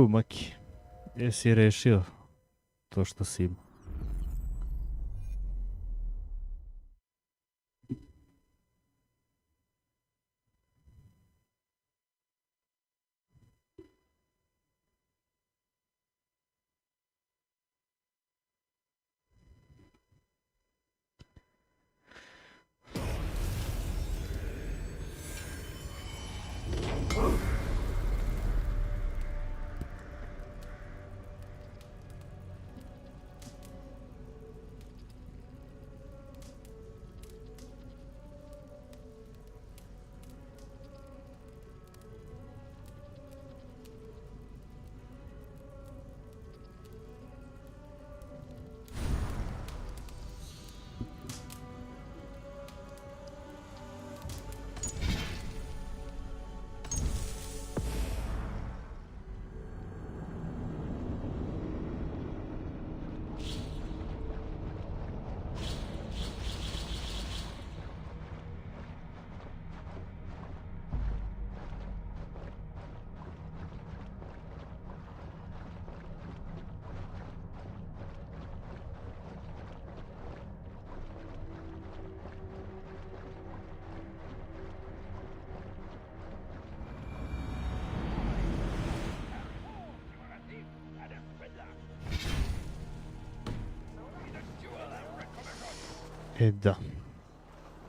Maki, jesi rešio to što si imao? Da.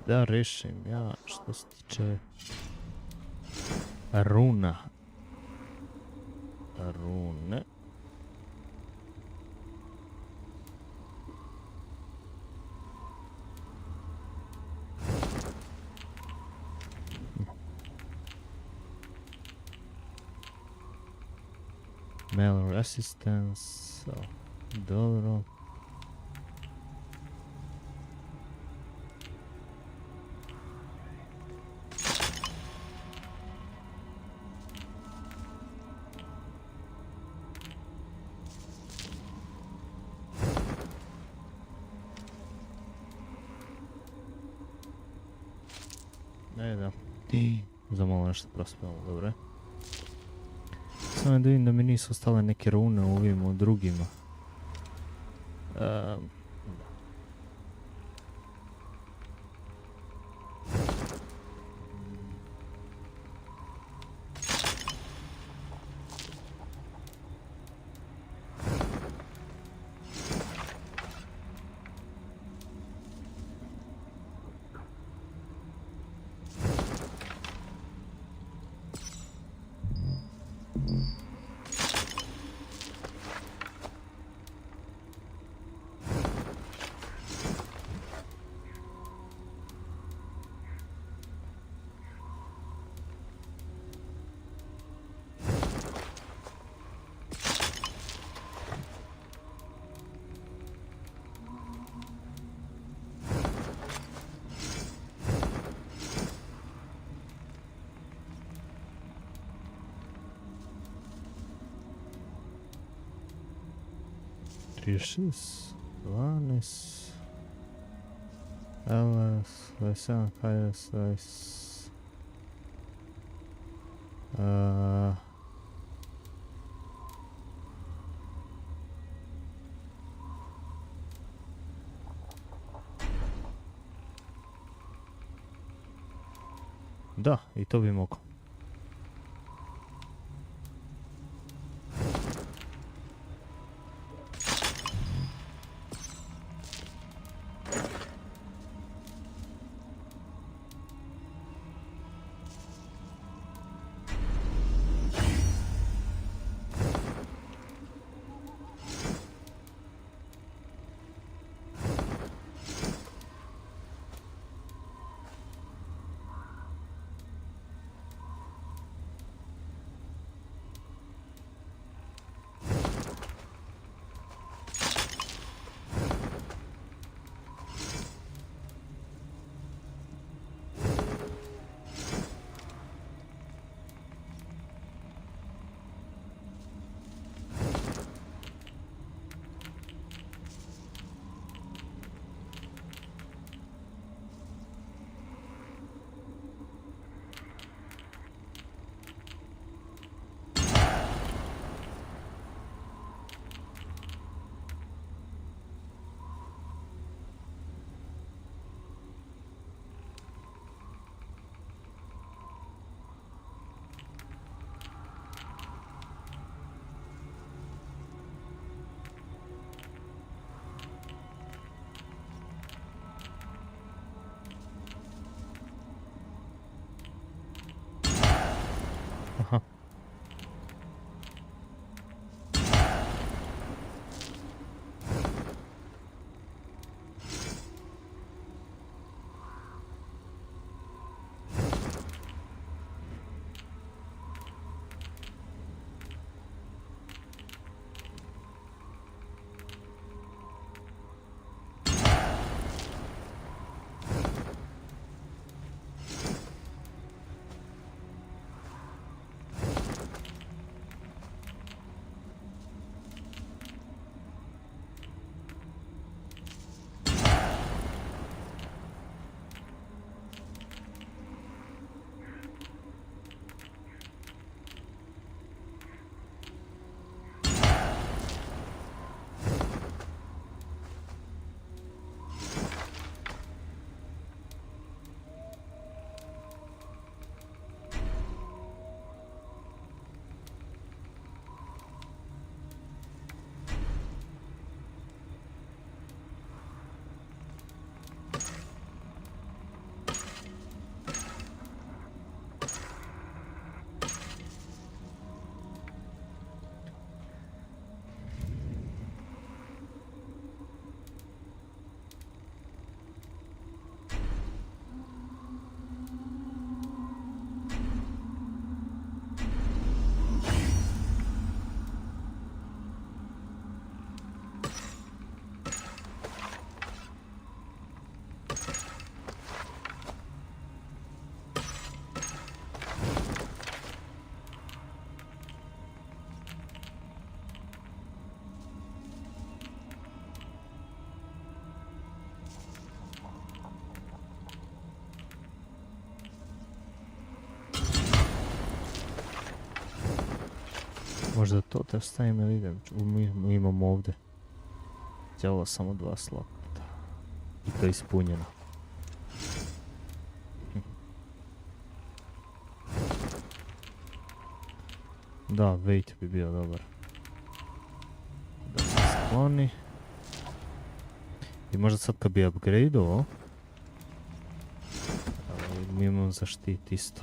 Da rešim ja što se tiče rune. Mail resistance. Dobro. Da. Zamalo nešto prospevalo, dobro. Samo da vidim da mi nisu ostale neke rune u ovim u drugima. Rešis, 12, LS, 27, KS, 20. Da, i to bi mogao. Možda to te stavim ili idem. Mi imamo ovdje. Ovo samo 2 slota. I to je ispunjeno. Da, weight bi bio dobar. Da se skloni. I možda sad kad bi upgrade-ovo, mi imamo zaštit isto.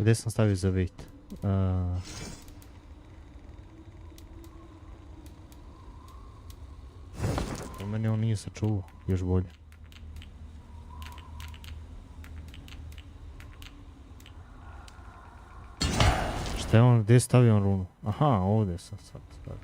Gdje sam stavio za weight? U meni on nije sačuvao, još bolje. Šta je on, gdje je stavio on runu? Aha, ovdje sam sad stavio.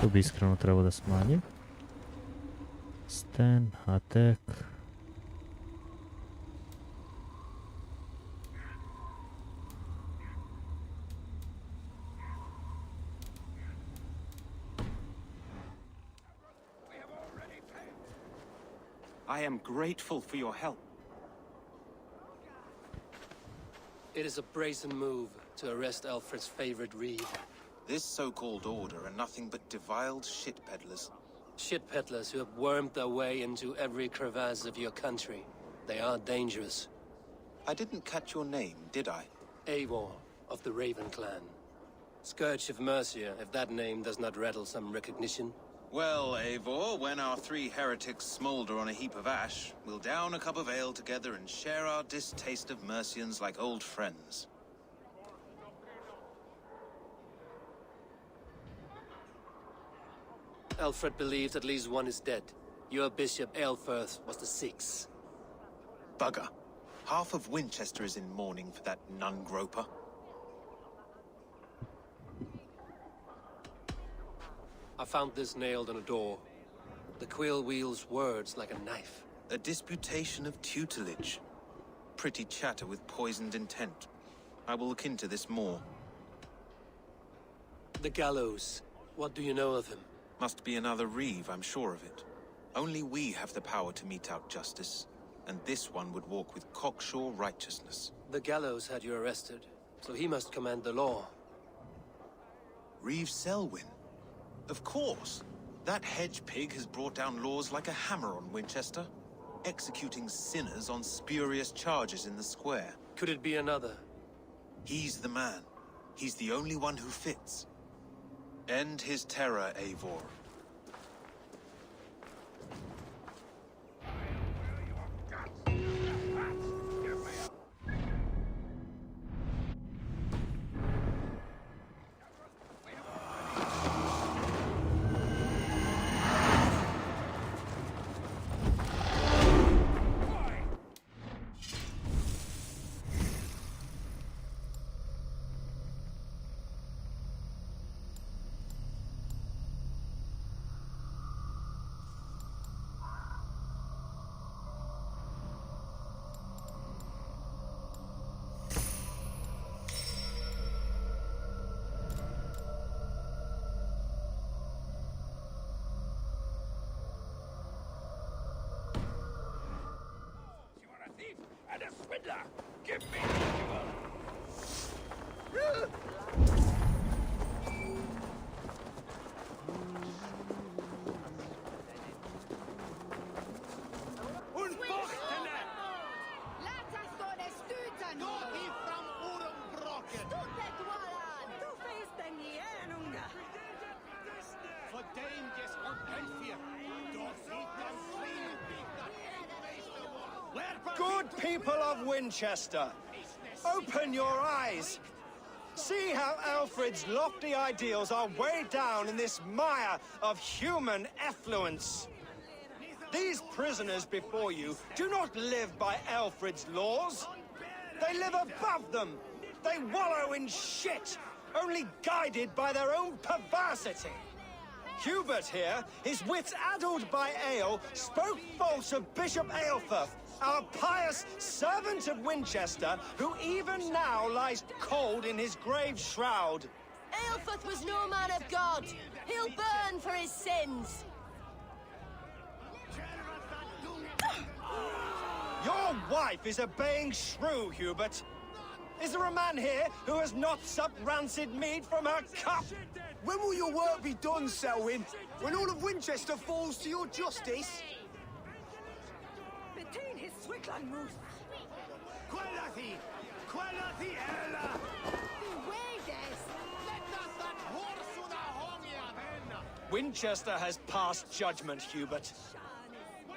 To bi iskreno trebao da smanjim. Stan, attack. I am grateful for your help. It is a brazen move to arrest Alfred's favorite reed. This so-called order are nothing but deviled shit peddlers. Shit peddlers who have wormed their way into every crevasse of your country. They are dangerous. I didn't catch your name, did I? Eivor of the Raven clan. Scourge of Mercia, if that name does not rattle some recognition. Well, Eivor, when our 3 heretics smolder on a heap of ash, we'll down a cup of ale together and share our distaste of Mercians like old friends. Alfred believes at least one is dead. Your bishop, Aelfirth, was the 6th. Bugger. Half of Winchester is in mourning for that nun-groper. I found this nailed on a door. The quill wields words like a knife. A disputation of tutelage. Pretty chatter with poisoned intent. I will look into this more. The gallows. What do you know of him? Must be another Reeve, I'm sure of it. Only we have the power to mete out justice, and this one would walk with cocksure righteousness. The gallows had you arrested, so he must command the law. Reeve Selwyn? Of course! That hedge pig has brought down laws like a hammer on Winchester, executing sinners on spurious charges in the square. Could it be another? He's the man. He's the only one who fits. End his terror, Eivor. Give me the Good people of Winchester, Open your eyes! See how Alfred's lofty ideals are weighed down in this mire of human effluence. These prisoners before you do not live by Alfred's laws. They live above them. They wallow in shit, only guided by their own perversity. Hubert here, his wits addled by ale, spoke false of Bishop Aelfirth, our pious servant of Winchester, who even now lies cold in his grave shroud. Aelfirth was no man of God. He'll burn for his sins. Your wife is a baying shrew, Hubert. Is there a man here who has not supped rancid mead from her cup? When will your work be done, Selwyn? When all of Winchester falls to your justice? Winchester has passed judgment, Hubert.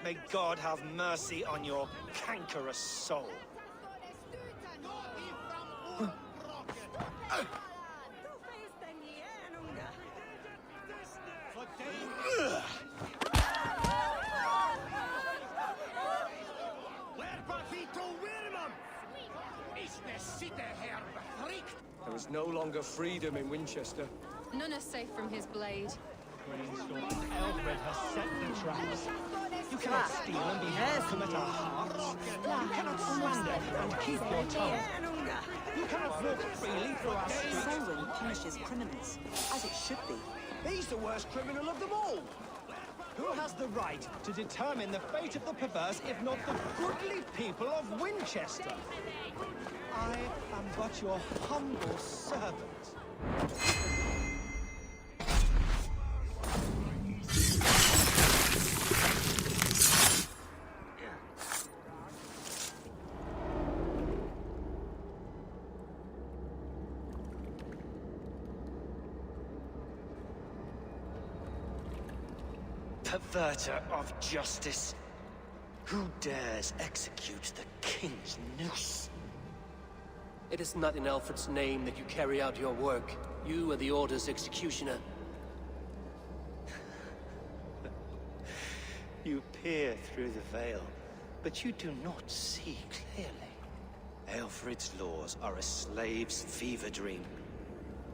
May God have mercy on your cankerous soul. There is no longer freedom in Winchester. None are safe from his blade. Alfred has set the traps. You cannot steal and be welcome at our hearts. You cannot slander and keep your tongue. You cannot walk freely through our streets. Selwyn punishes criminals, as it should be. He's the worst criminal of them all. Who has the right to determine the fate of the perverse if not the goodly people of Winchester? I am but your humble servant. Perverter of justice. Who dares execute the king's noose? It is not in Alfred's name that you carry out your work. You are the Order's executioner. You peer through the veil, but you do not see clearly. Alfred's laws are a slave's fever dream.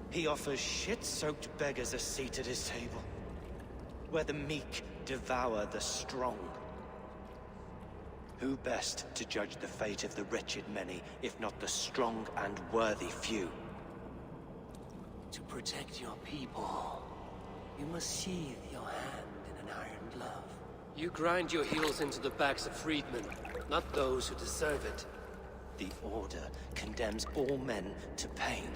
He offers shit-soaked beggars a seat at his table, where the meek devour the strong. Who best to judge the fate of the wretched many, if not the strong and worthy few? To protect your people, you must sheathe your hand in an iron glove. You grind your heels into the backs of freedmen, not those who deserve it. The Order condemns all men to pain.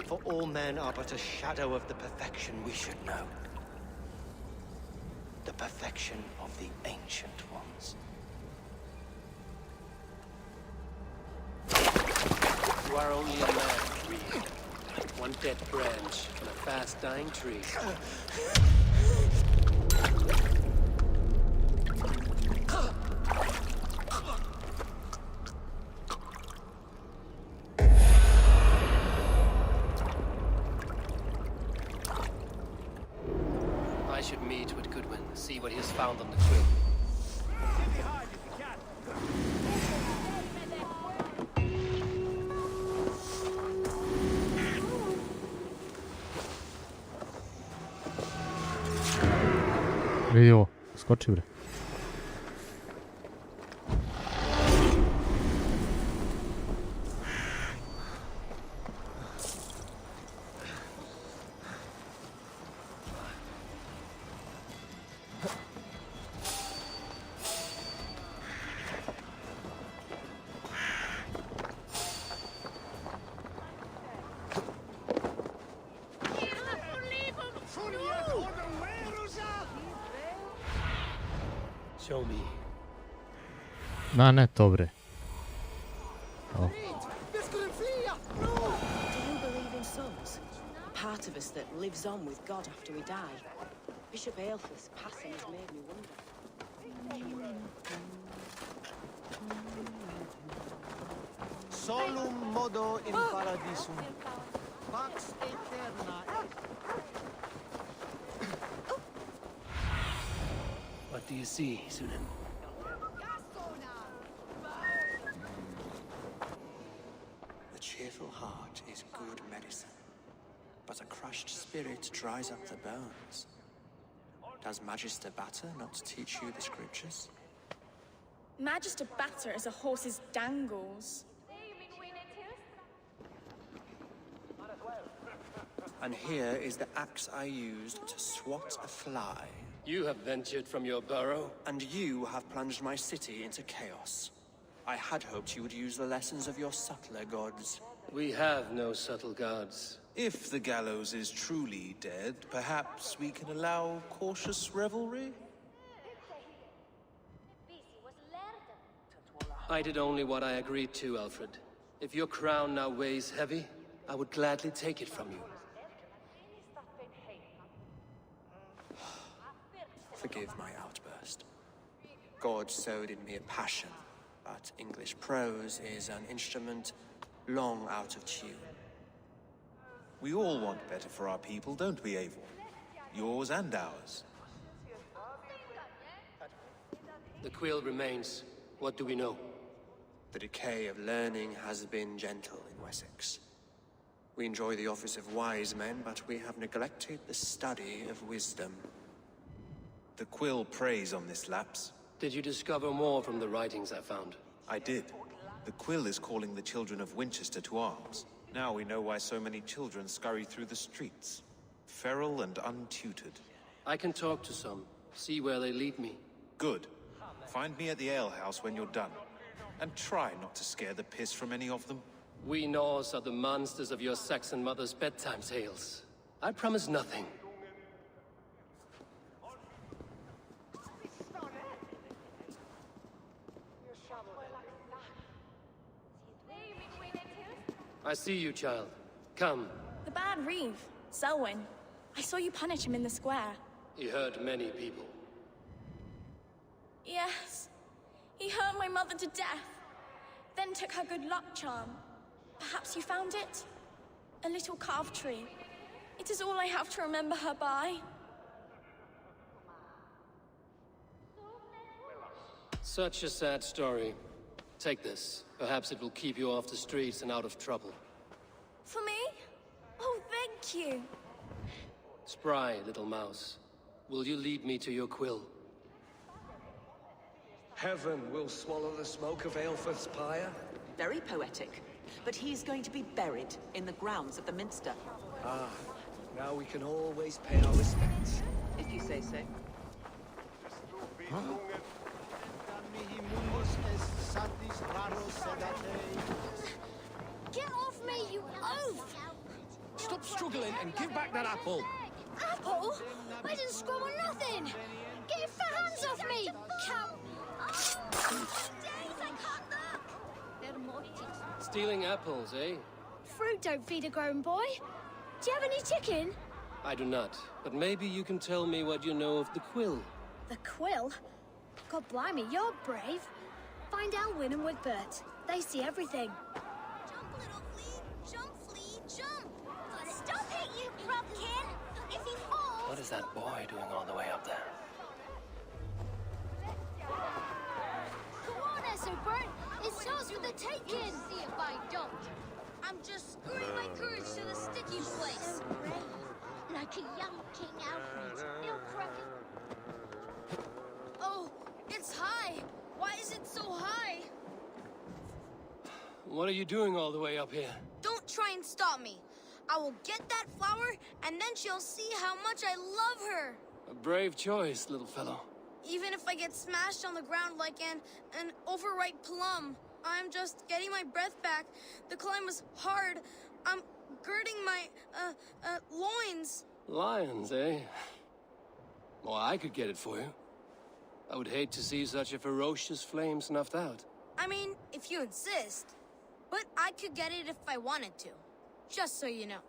For all men are but a shadow of the perfection we should know. The perfection of the Ancient Ones. You are only a man, Reed. One dead branch on a fast-dying tree. I should meet with Goodwin, see what he has found on the tree. Vidi ovo, skoči bre. Show me. Na, ne to bre. Oh. Do you believe in souls? Part of us that lives on with God after we die. Bishop Aelfirth's passing has made me wonder. solum modo in paradisum. Pax eterna. What do you see, Sunan? The cheerful heart is good medicine, but a crushed spirit dries up the bones. Does Magister Batter not teach you the scriptures? Magister Batter is a horse's dangles. And here is the axe I used to swat a fly. You have ventured from your burrow? And you have plunged my city into chaos. I had hoped you would use the lessons of your subtler gods. We have no subtle gods. If the gallows is truly dead, perhaps we can allow cautious revelry? I did only what I agreed to, Alfred. If your crown now weighs heavy, I would gladly take it from you. Forgive my outburst. God sowed in me a passion, but English prose is an instrument long out of tune. We all want better for our people, don't we, Eivor? Yours and ours. The quill remains. What do we know? The decay of learning has been gentle in Wessex. We enjoy the office of wise men, but we have neglected the study of wisdom. The quill preys on this lapse. Did you discover more from the writings I found? I did. The quill is calling the children of Winchester to arms. Now we know why so many children scurry through the streets, feral and untutored. I can talk to some, see where they lead me. Good. Find me at the alehouse when you're done. And try not to scare the piss from any of them. We Norse are the monsters of your Saxon mother's bedtime tales. I promise nothing. I see you, child. Come. The bad Reeve, Selwyn. I saw you punish him in the square. He hurt many people. Yes. He hurt my mother to death. Then took her good luck charm. Perhaps you found it? A little carved tree. It is all I have to remember her by. Such a sad story. Take this. Perhaps it will keep you off the streets and out of trouble. For me? Oh, thank you. Spry, little mouse. Will you lead me to your quill? Heaven will swallow the smoke of Aelfrith's pyre. Very poetic. But he's going to be buried in the grounds of the Minster. Ah, now we can always pay our respects. If you say so. Get off me, you oaf! Stop struggling and give back that apple. Apple? I didn't scrub on nothing! Get your fat hands off me! Cow! Oh, days, I can't look! They're mortals. Stealing apples, eh? Fruit don't feed a grown boy. Do you have any chicken? I do not, but maybe you can tell me what you know of the quill. The quill? God blimey, you're brave. Find Elwyn and Woodbert. They see everything. Jump, little flea! Jump, flea, jump! Stop it, you grubkin! If he falls... What is that boy doing all the way up there? Come on, Essobert! It's yours for the taking! See if I don't. I'm just screwing my courage to the sticky place. Like a young King Alfred. He'll crack it. Oh, it's high! Why is it so high? What are you doing all the way up here? Don't try and stop me. I will get that flower, and then she'll see how much I love her. A brave choice, little fellow. Even if I get smashed on the ground like an overripe plum, I'm just getting my breath back. The climb was hard. I'm girding my, loins. Lions, eh? Well, I could get it for you. I would hate to see such a ferocious flame snuffed out. I mean, if you insist. But I could get it if I wanted to. Just so you know.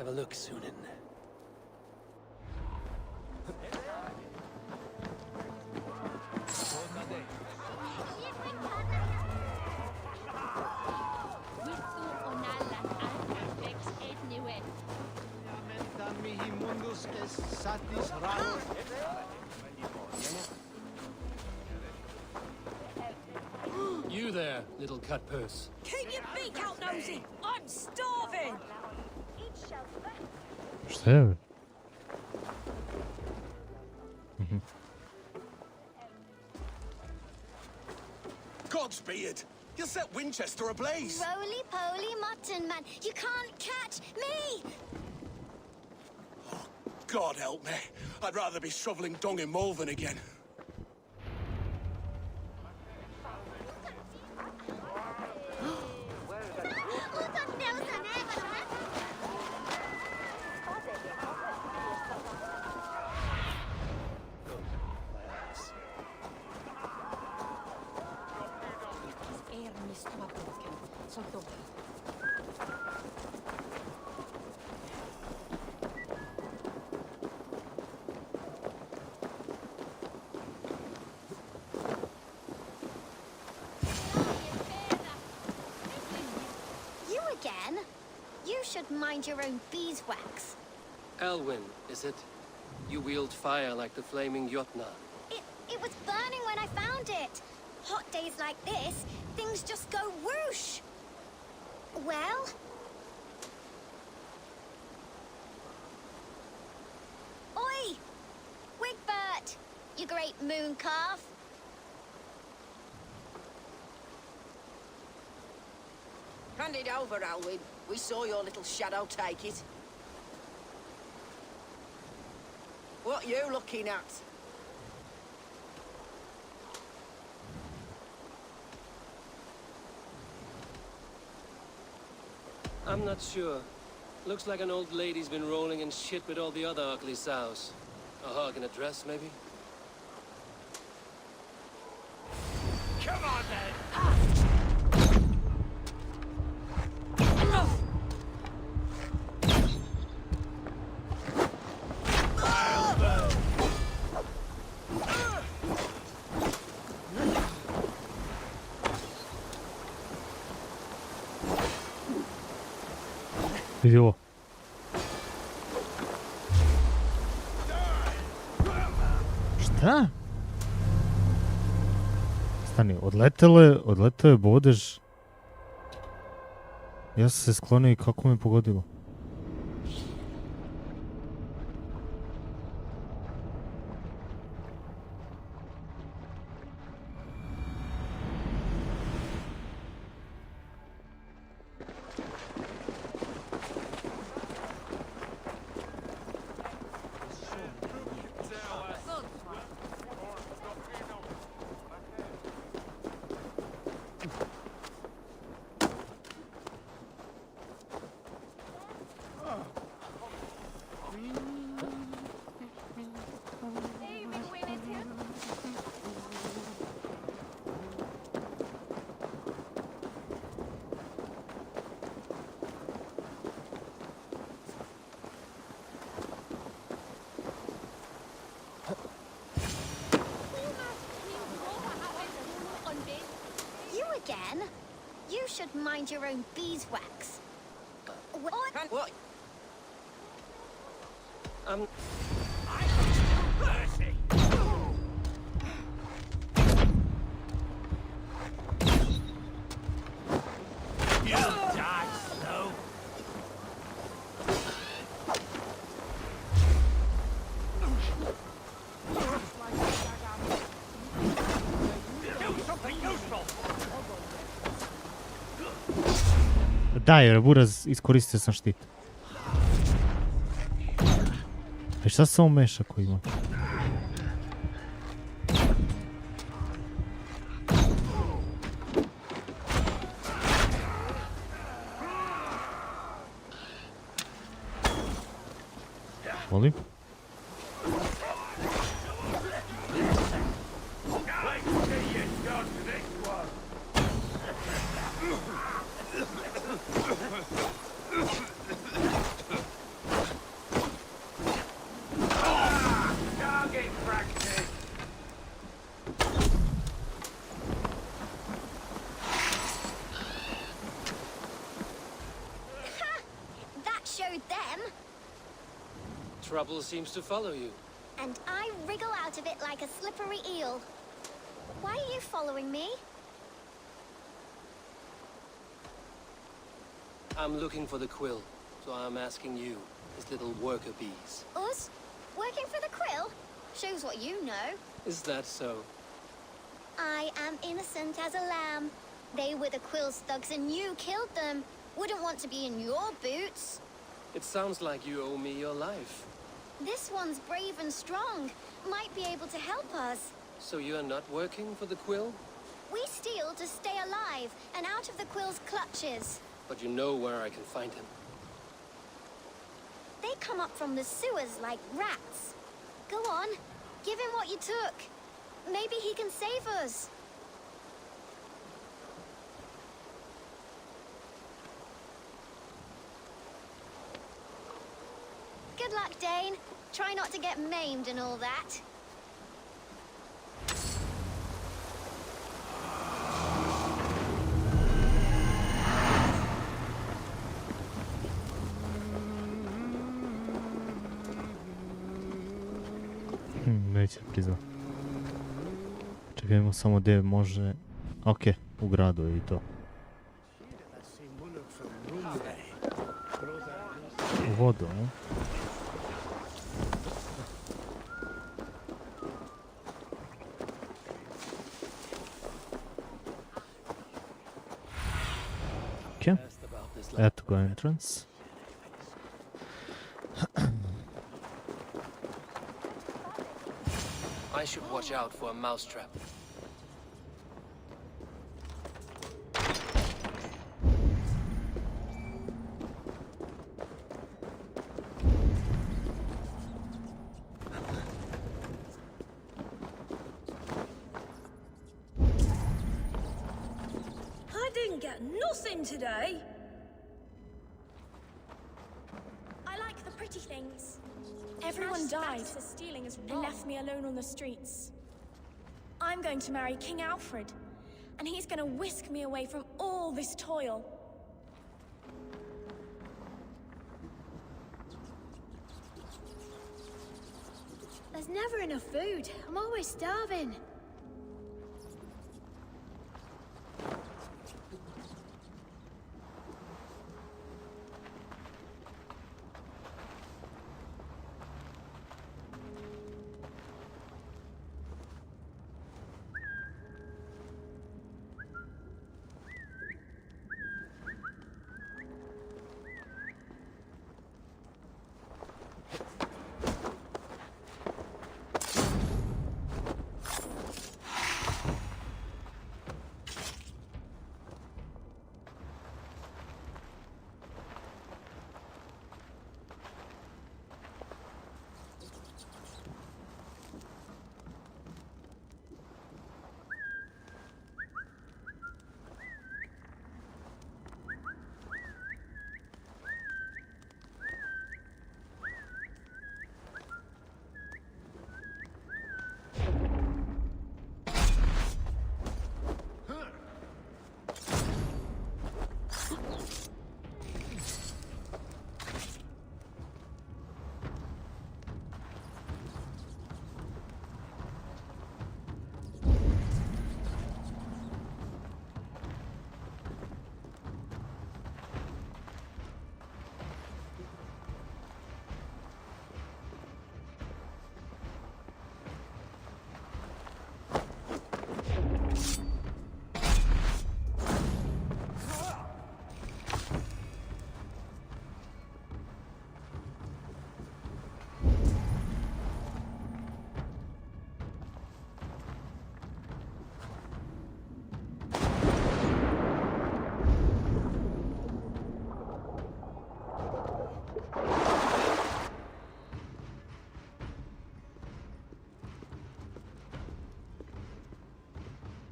Have a look, Sunan. You there, little cut purse. Keep your beak out, nosy! I'm starving! Šta je? Godspeed! You'll set Winchester ablaze! Roly-poly mutton man, you can't catch me! God help me. I'd rather be shoveling dung in Malvern again. Mind your own beeswax. Elwyn, is it? You wield fire like the flaming Jotna. It was burning when I found it. Hot days like this, things just go whoosh. Well? Oi! Wigbert! You great moon calf. Hand it over, Alwyn. We saw your little shadow take it. What you looking at? I'm not sure. Looks like an old lady's been rolling in shit with all the other ugly sows. A hog in a dress, maybe? Come on, then! Vidi ovo. Šta? Stani, odleteo je bodež. Ja sam se sklonio i kako me pogodilo. Mind your own beeswax. What? Mercy! You'll die slow. Do something useful. Daj, Raburaz, iskoristio sam štit. E šta se ovo meša koji ima? Molim? showed them. Trouble seems to follow you. And I wriggle out of it like a slippery eel. Why are you following me? I'm looking for the quill, so I'm asking you, his little worker bees. Us? Working for the quill? Shows what you know. Is that so? I am innocent as a lamb. They were the quill's thugs and you killed them. Wouldn't want to be in your boots. It sounds like you owe me your life. This one's brave and strong. Might be able to help us. So you're not working for the quill? We steal to stay alive and out of the quill's clutches. But you know where I can find him. They come up from the sewers like rats. Go on, give him what you took. Maybe he can save us. Good luck, Dane. Try not to get maimed and all that. Neće priznat. Čekajmo samo gdje može... Ok, u gradu je i to. U vodu, ne? Ok. Eto ga entrance. I should watch out for a mousetrap. I didn't get nothing today. I like the pretty things. Everyone died and left me alone on the streets. I'm going to marry King Alfred, and he's going to whisk me away from all this toil. There's never enough food. I'm always starving.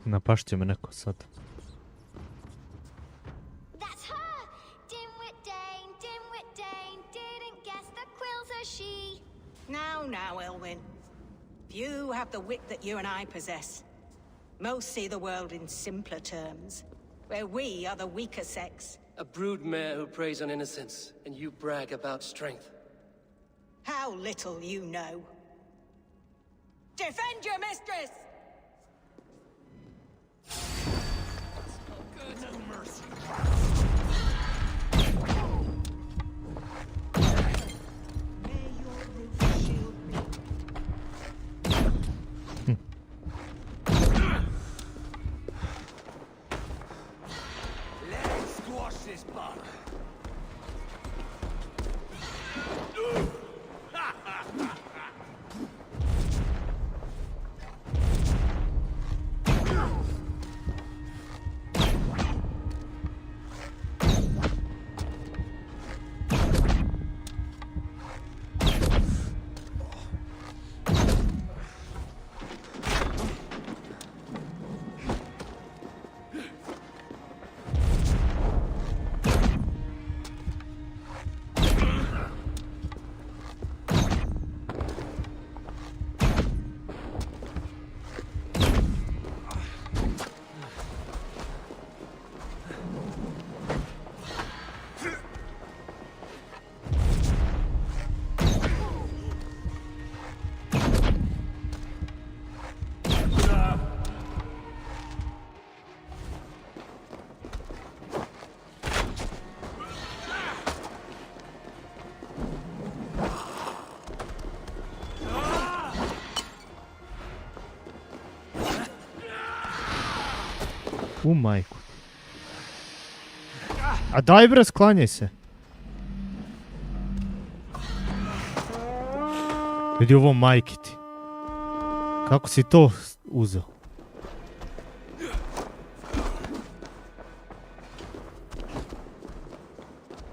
Napašće me neko sad. That's her! Dimwit Dane, didn't guess the quill's a she. Now, Elwyn. Few have the wit that you and I possess. Most see the world in simpler terms, where we are the weaker sex, A broodmare who preys on innocence, and you brag about strength. How little you know. Defend your mistress! No mercy. May your roof shield me. Let's squash this bug. U majku. A daj bre, sklanjaj se. Vidi ovo majki ti. Kako si to uzeo?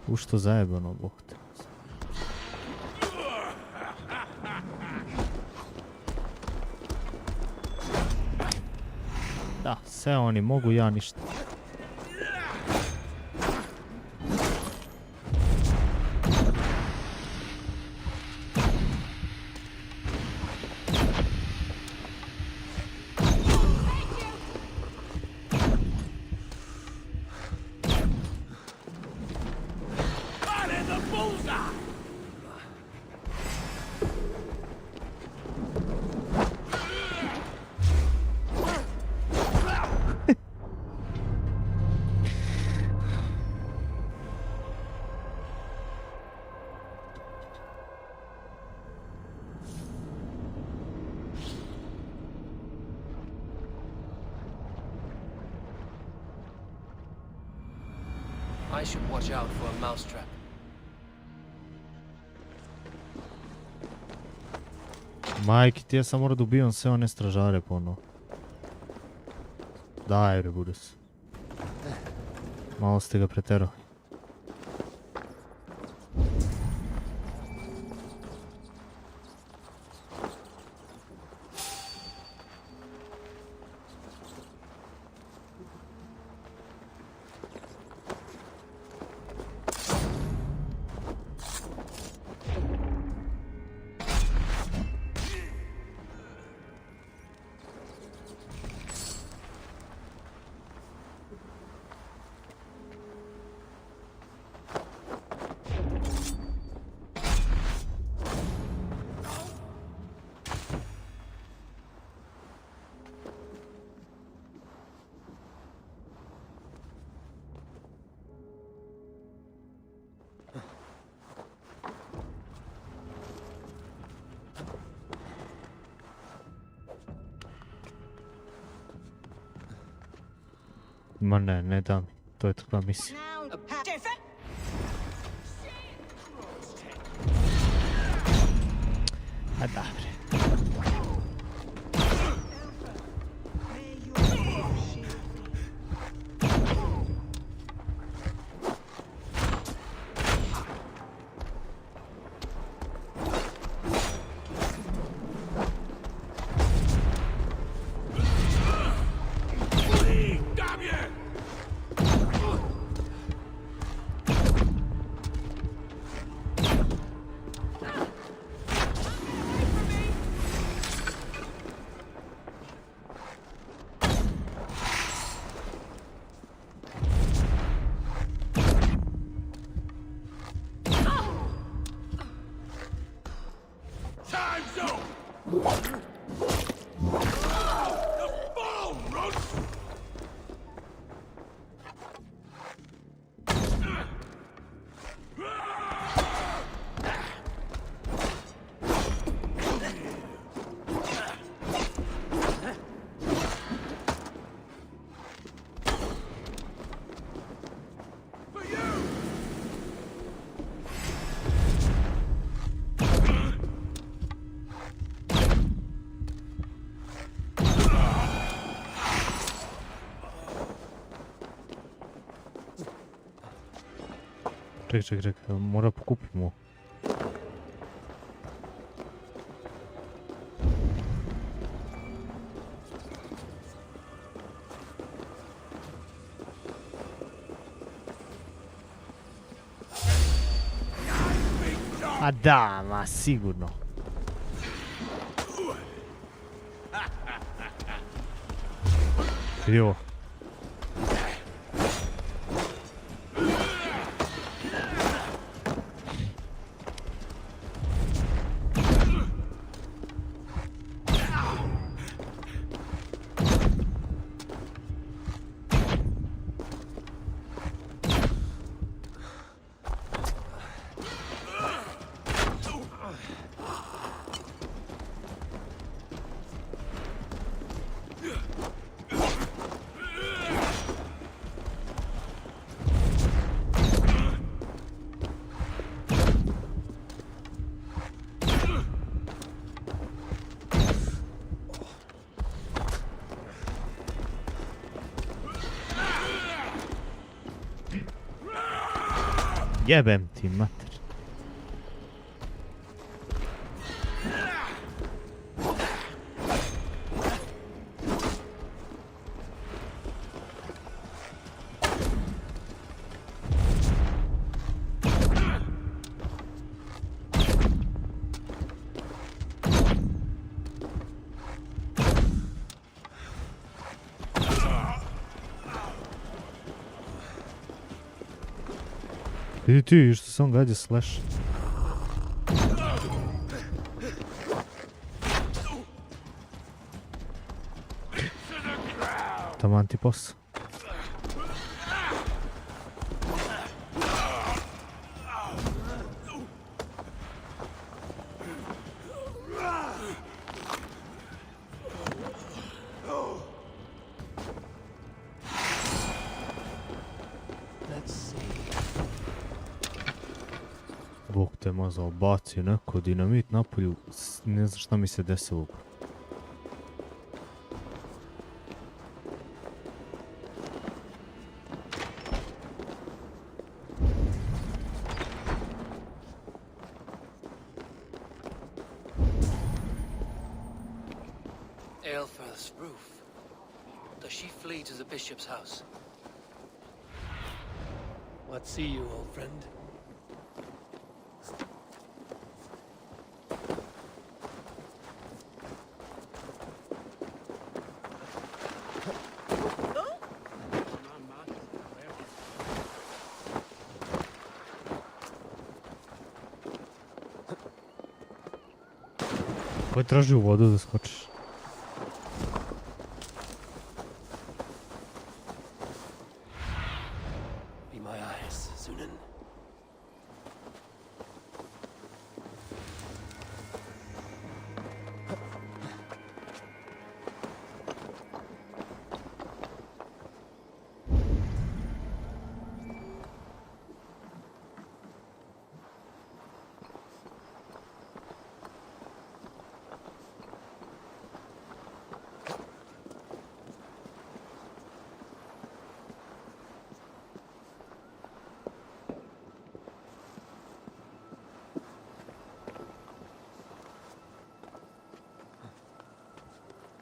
U što zajebano, bog te. Da, sve oni mogu, ja ništa. I should watch out for a mousetrap. Majki, ti ja sam morao da ubijam sve one stražare ponovo. Daj bre, Budas. Malo ste ga preterali. Ma ne, ne da mi. To je takva misija. A da bre. Čekaj, mora pokupimo. A da, ma sigurno. Vidi ovo. Jebem ti mater. Vidi ti što se on gađa slash. Taman ti posao. Bog te mazao, bacio neko dinamit napolju, ne znam šta mi se desilo. Aelfirth's roof. Does she flee to the bishop's house? What see you, old friend? Ko je traži u vodu da skočiš? Be my eyes, Sunan.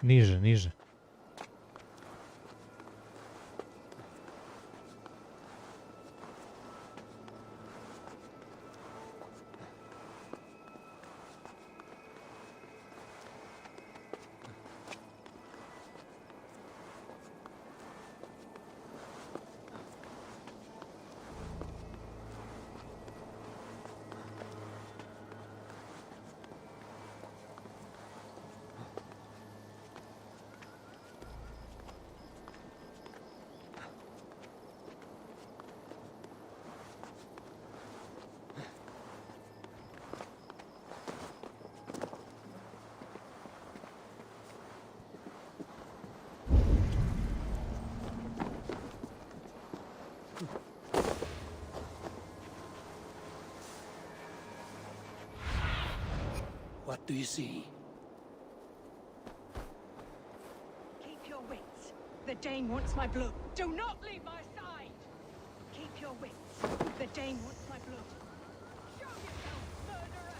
Niže, niže. What do you see? Keep your wits. The Dane wants my blood. Do not leave my side! Keep your wits. The Dane wants my blood. Show yourself, murderer!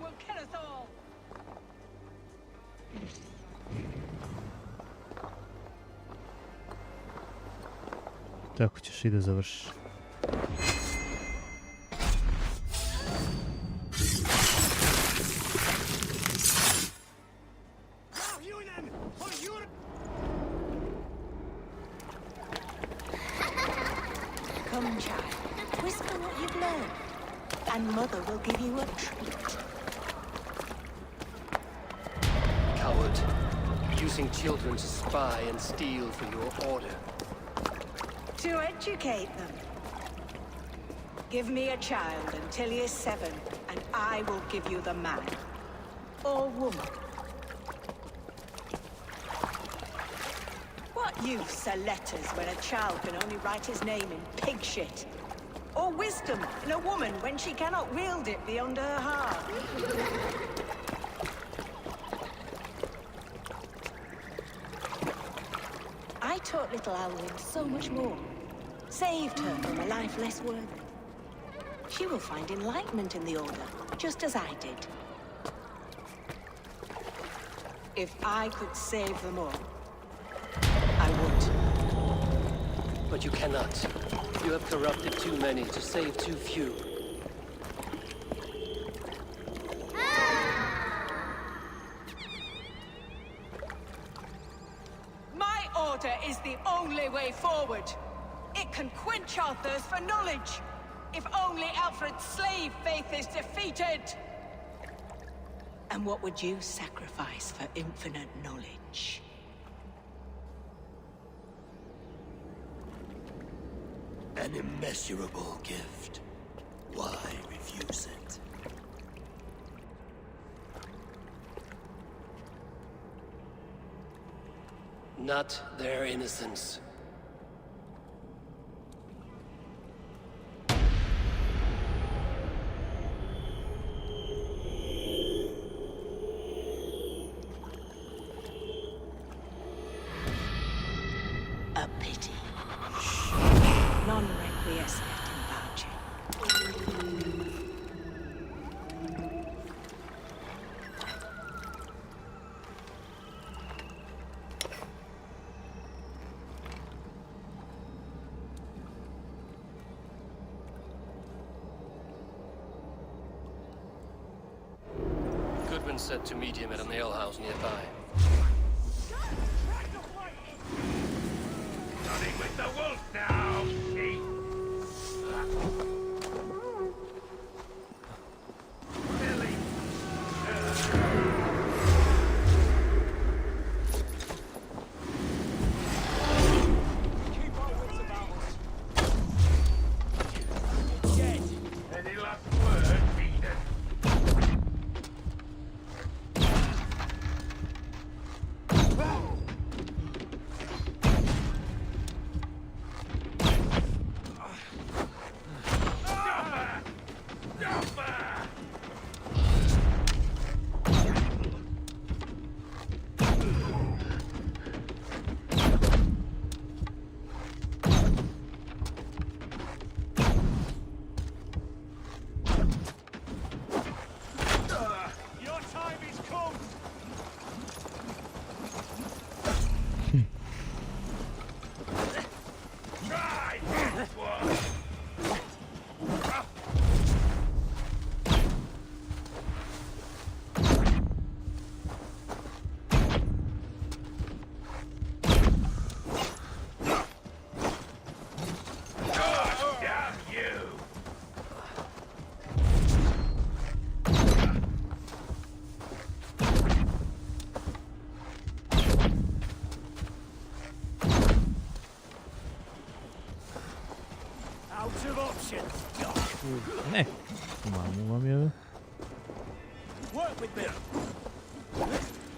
Will kill us all. Tako ćeš i da završiš. Come, child. Whisper what you've learned, and Mother will give you a treat. Coward. Using children to spy and steal for your order. To educate them. Give me a child until he is 7, and I will give you the man. Or woman. What use are letters when a child can only write his name in pig shit? Or wisdom in a woman when she cannot wield it beyond her heart? I taught little Alwyn so much more. Saved her from a life less worthy. She will find enlightenment in the Order, just as I did. If I could save them all, I would. But you cannot. You have corrupted too many to save too few. My order is the only way forward. It can quench our thirst for knowledge. If only Alfred's slave faith is defeated. And what would you sacrifice for infinite knowledge? An immeasurable gift. Why refuse it? Not their innocence. A pity. Non requiescat in pace. Goodwin said to meet him at an alehouse nearby. Running with the wolf now! Billy! Keep our wits about us. Dead. Any last words, Eden?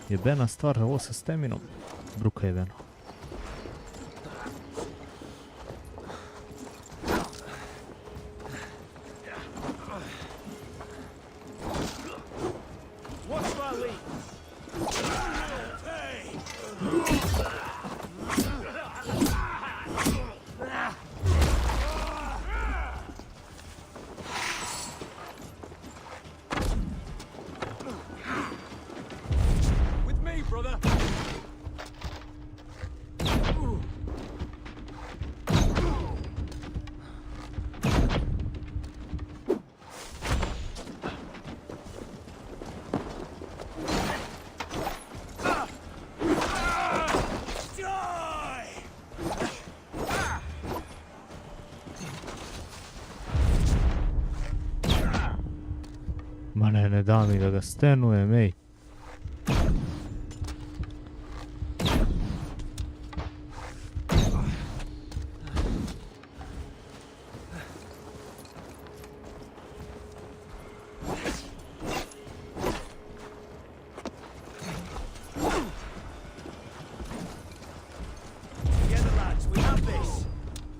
Jebena stvar, ovo sa steminom. Bruka jebena. Ma ne da mi da ga stenujem, ej.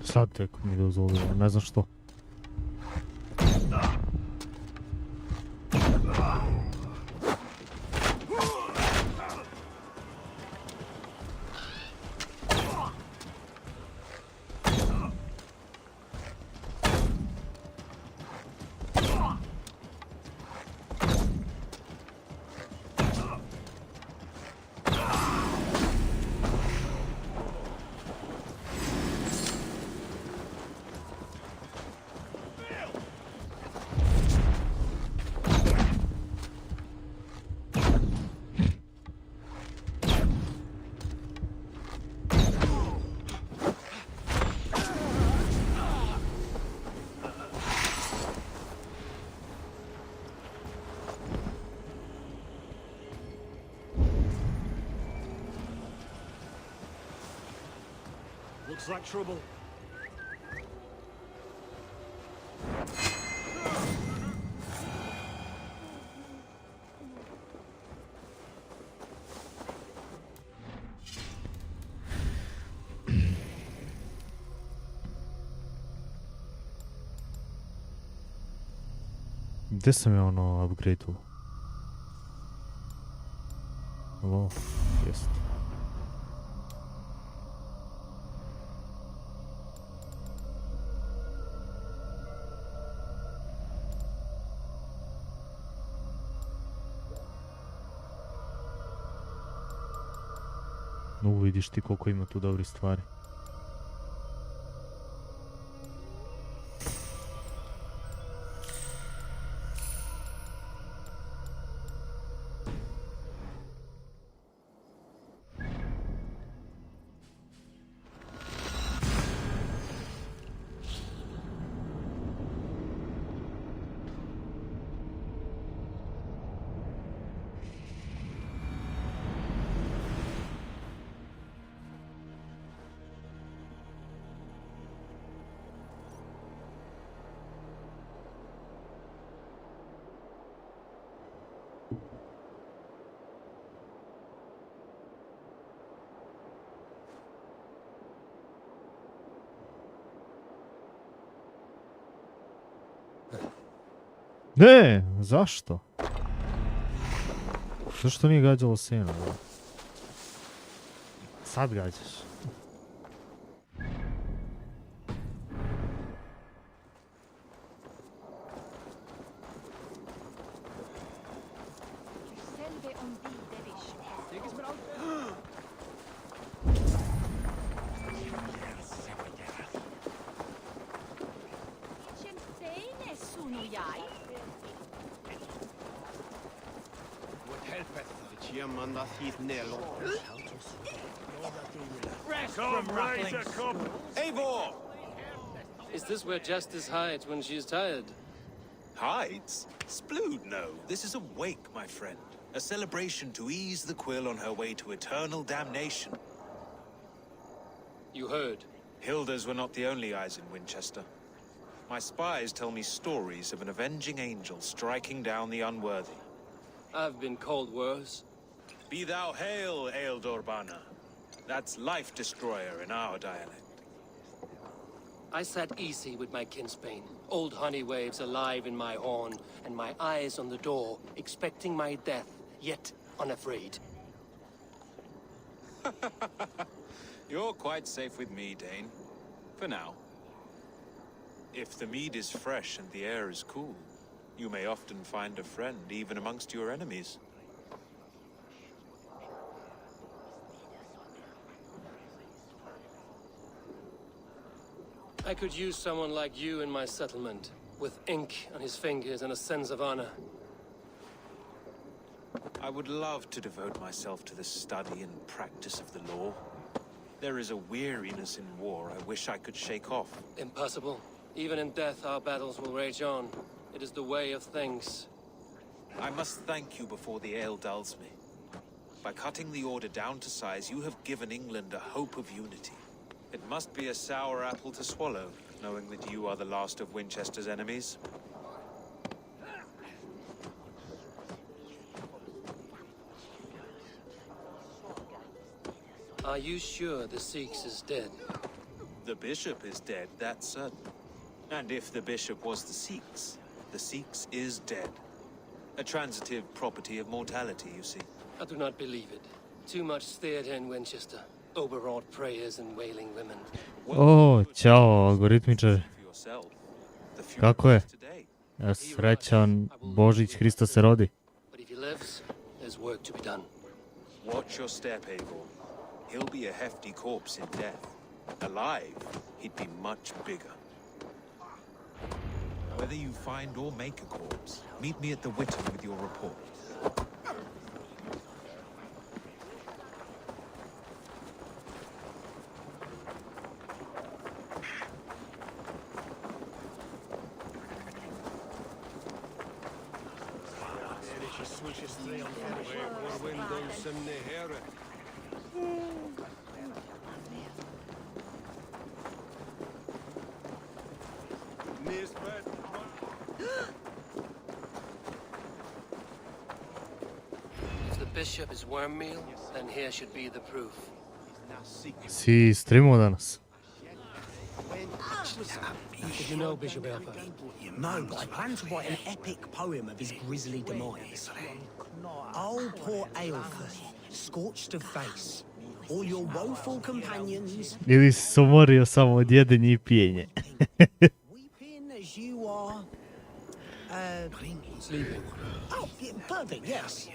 Sad tek mi dozvolio, ne znam što. Looks like trouble. Gdje sam ja ono upgrade-u? Ovo, jest. No, vidiš ti koliko ima tu dobrih stvari. Ne, zašto? Zašto nije gađalo seno? Sad gađaš. Eivor! Is this where Justice hides when she's tired? Hides? Splood, no. This is a wake, my friend. A celebration to ease the quill on her way to eternal damnation. You heard. Hilda's were not the only eyes in Winchester. My spies tell me stories of an avenging angel striking down the unworthy. I've been called worse. Be thou hail, Ealdorbanna. That's life destroyer in our dialect. I sat easy with my kinsbane, old honey waves alive in my horn, and my eyes on the door, expecting my death, yet unafraid. You're quite safe with me, Dane. For now. If the mead is fresh and the air is cool, you may often find a friend even amongst your enemies. I could use someone like you in my settlement, with ink on his fingers and a sense of honor. I would love to devote myself to the study and practice of the law. There is a weariness in war I wish I could shake off. Impossible. Even in death, our battles will rage on. It is the way of things. I must thank you before the ale dulls me. By cutting the order down to size, you have given England a hope of unity. It must be a sour apple to swallow, knowing that you are the last of Winchester's enemies. Are you sure the Sikhs is dead? The bishop is dead, that's certain. And if the bishop was the Sikhs is dead. A transitive property of mortality, you see. I do not believe it. Too much theater in Winchester. Overwrought prayers and wailing women. O, ćao, algoritmičar. Kako je? Srećan Božić, Hristo se rodi. But if he lives, there's work to be done. Watch your step, Eivor. He'll be a hefty corpse in death. Alive, he'd be much bigger. Whether you find or make a corpse, meet me at the Witten with your report. If the bishop is worm meal, then here should be the proof. Si streamao danas? Did you know Bishop Aelfir? No, but I plan to write an epic poem of his grisly demise. Oh, poor Aelfir, scorched of face. All your woeful companions... Ili si se umorio samo od jedenja i pijenja? Weeping as you are... Sleeping. Oh, yeah, perfect, yes.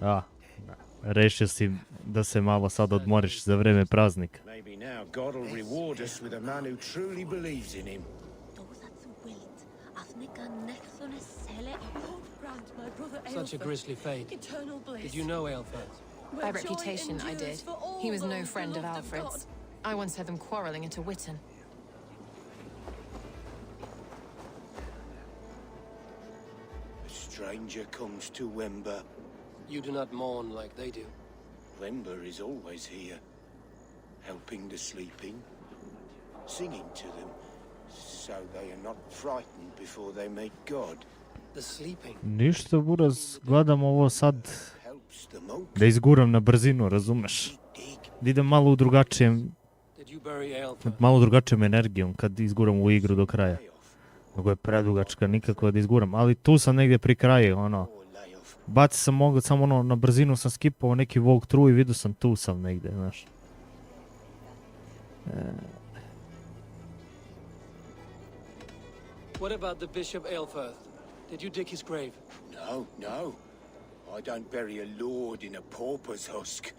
Da. Rešio si da se malo sad odmoriš za vreme praznika. Maybe now God will reward us with a man who truly believes in him. Such a grisly fate. Did you know Aelfir? By reputation, I did. He was no friend of Alfred's. I once heard them quarreling at a Witten. A stranger comes to Wember. You do not mourn like they do. Wember is always here, helping the sleeping, singing to them, so they are not frightened before they meet God. The sleeping. Ništa, buraz, gledam ovo sad da izguram na brzinu, razumeš? Da idem malo u drugačijem, malo drugačijom energijom kad izguram u igru do kraja. Nego je predugačka, nikako da izguram, ali tu sam negdje pri kraju, ono. Baci sam mogao, samo ono, na brzinu sam skipao neki walkthrough i vidio sam tu sam negdje, znaš. What about the Bishop Aelfir? Did you dig his grave? No, no. I don't bury a lord in a pauper's husk.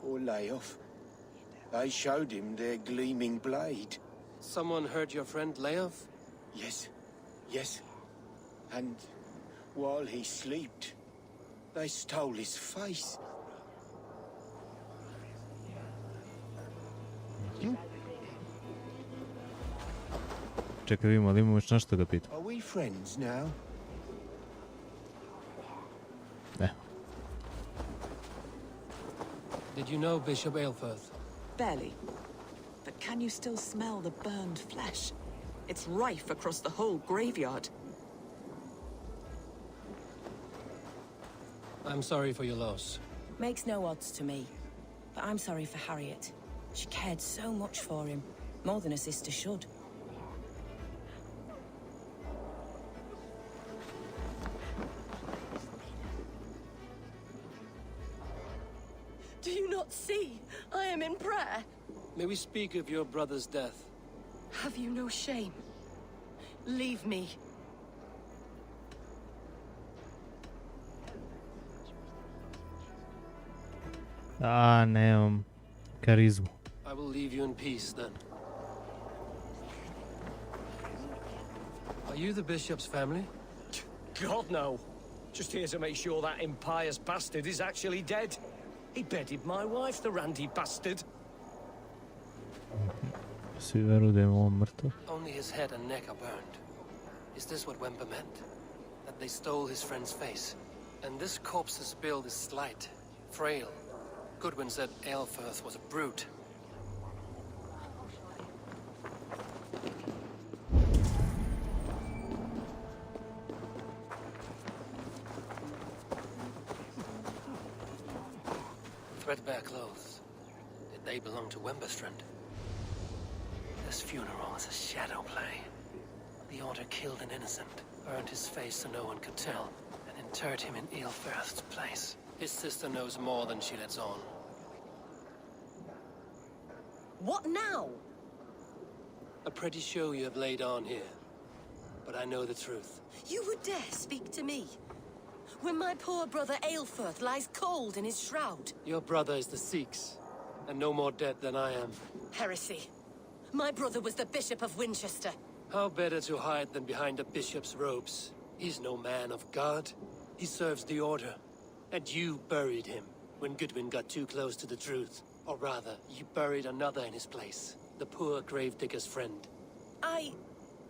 Poor Leof. They showed him their gleaming blade. Someone heard your friend Leof? Yes, yes. And while he slept, they stole his face. Čekaj, vidimo, ali imamo još nešto ga pitam. Are we friends now? Ne. Did you know Bishop Aelfir? Barely. But can you still smell the burned flesh? It's rife across the whole graveyard. I'm sorry for your loss. Makes no odds to me. But I'm sorry for Harriet. She cared so much for him. More than a sister should. Do you not see? I am in prayer. May we speak of your brother's death? Have you no shame? Leave me. A, nemam karizmu. I will leave you in peace, then. Are you the bishop's family? God, no. Just here to make sure that impious bastard is actually dead. He bedded my wife, the randy bastard. Svi veruju da je on mrtav. Only his head and neck are burned. Is this what Wemper meant? That they stole his friend's face? And this corpse's build is slight, frail. Goodwin said Aelfirth was a brute. Threadbare clothes. Did they belong to Wemper's friend? This funeral is a shadow play. The Order killed an innocent, burned his face so no one could tell, and interred him in Aelfirth's place. His sister knows more than she lets on. What now? A pretty show you have laid on here. But I know the truth. You would dare speak to me? When my poor brother Aelfirth lies cold in his shroud. Your brother is the Sikhs, and no more dead than I am. Heresy. My brother was the Bishop of Winchester. How better to hide than behind a bishop's robes? He's no man of God. He serves the Order. And you buried him when Goodwin got too close to the truth. Or rather, you buried another in his place. The poor gravedigger's friend.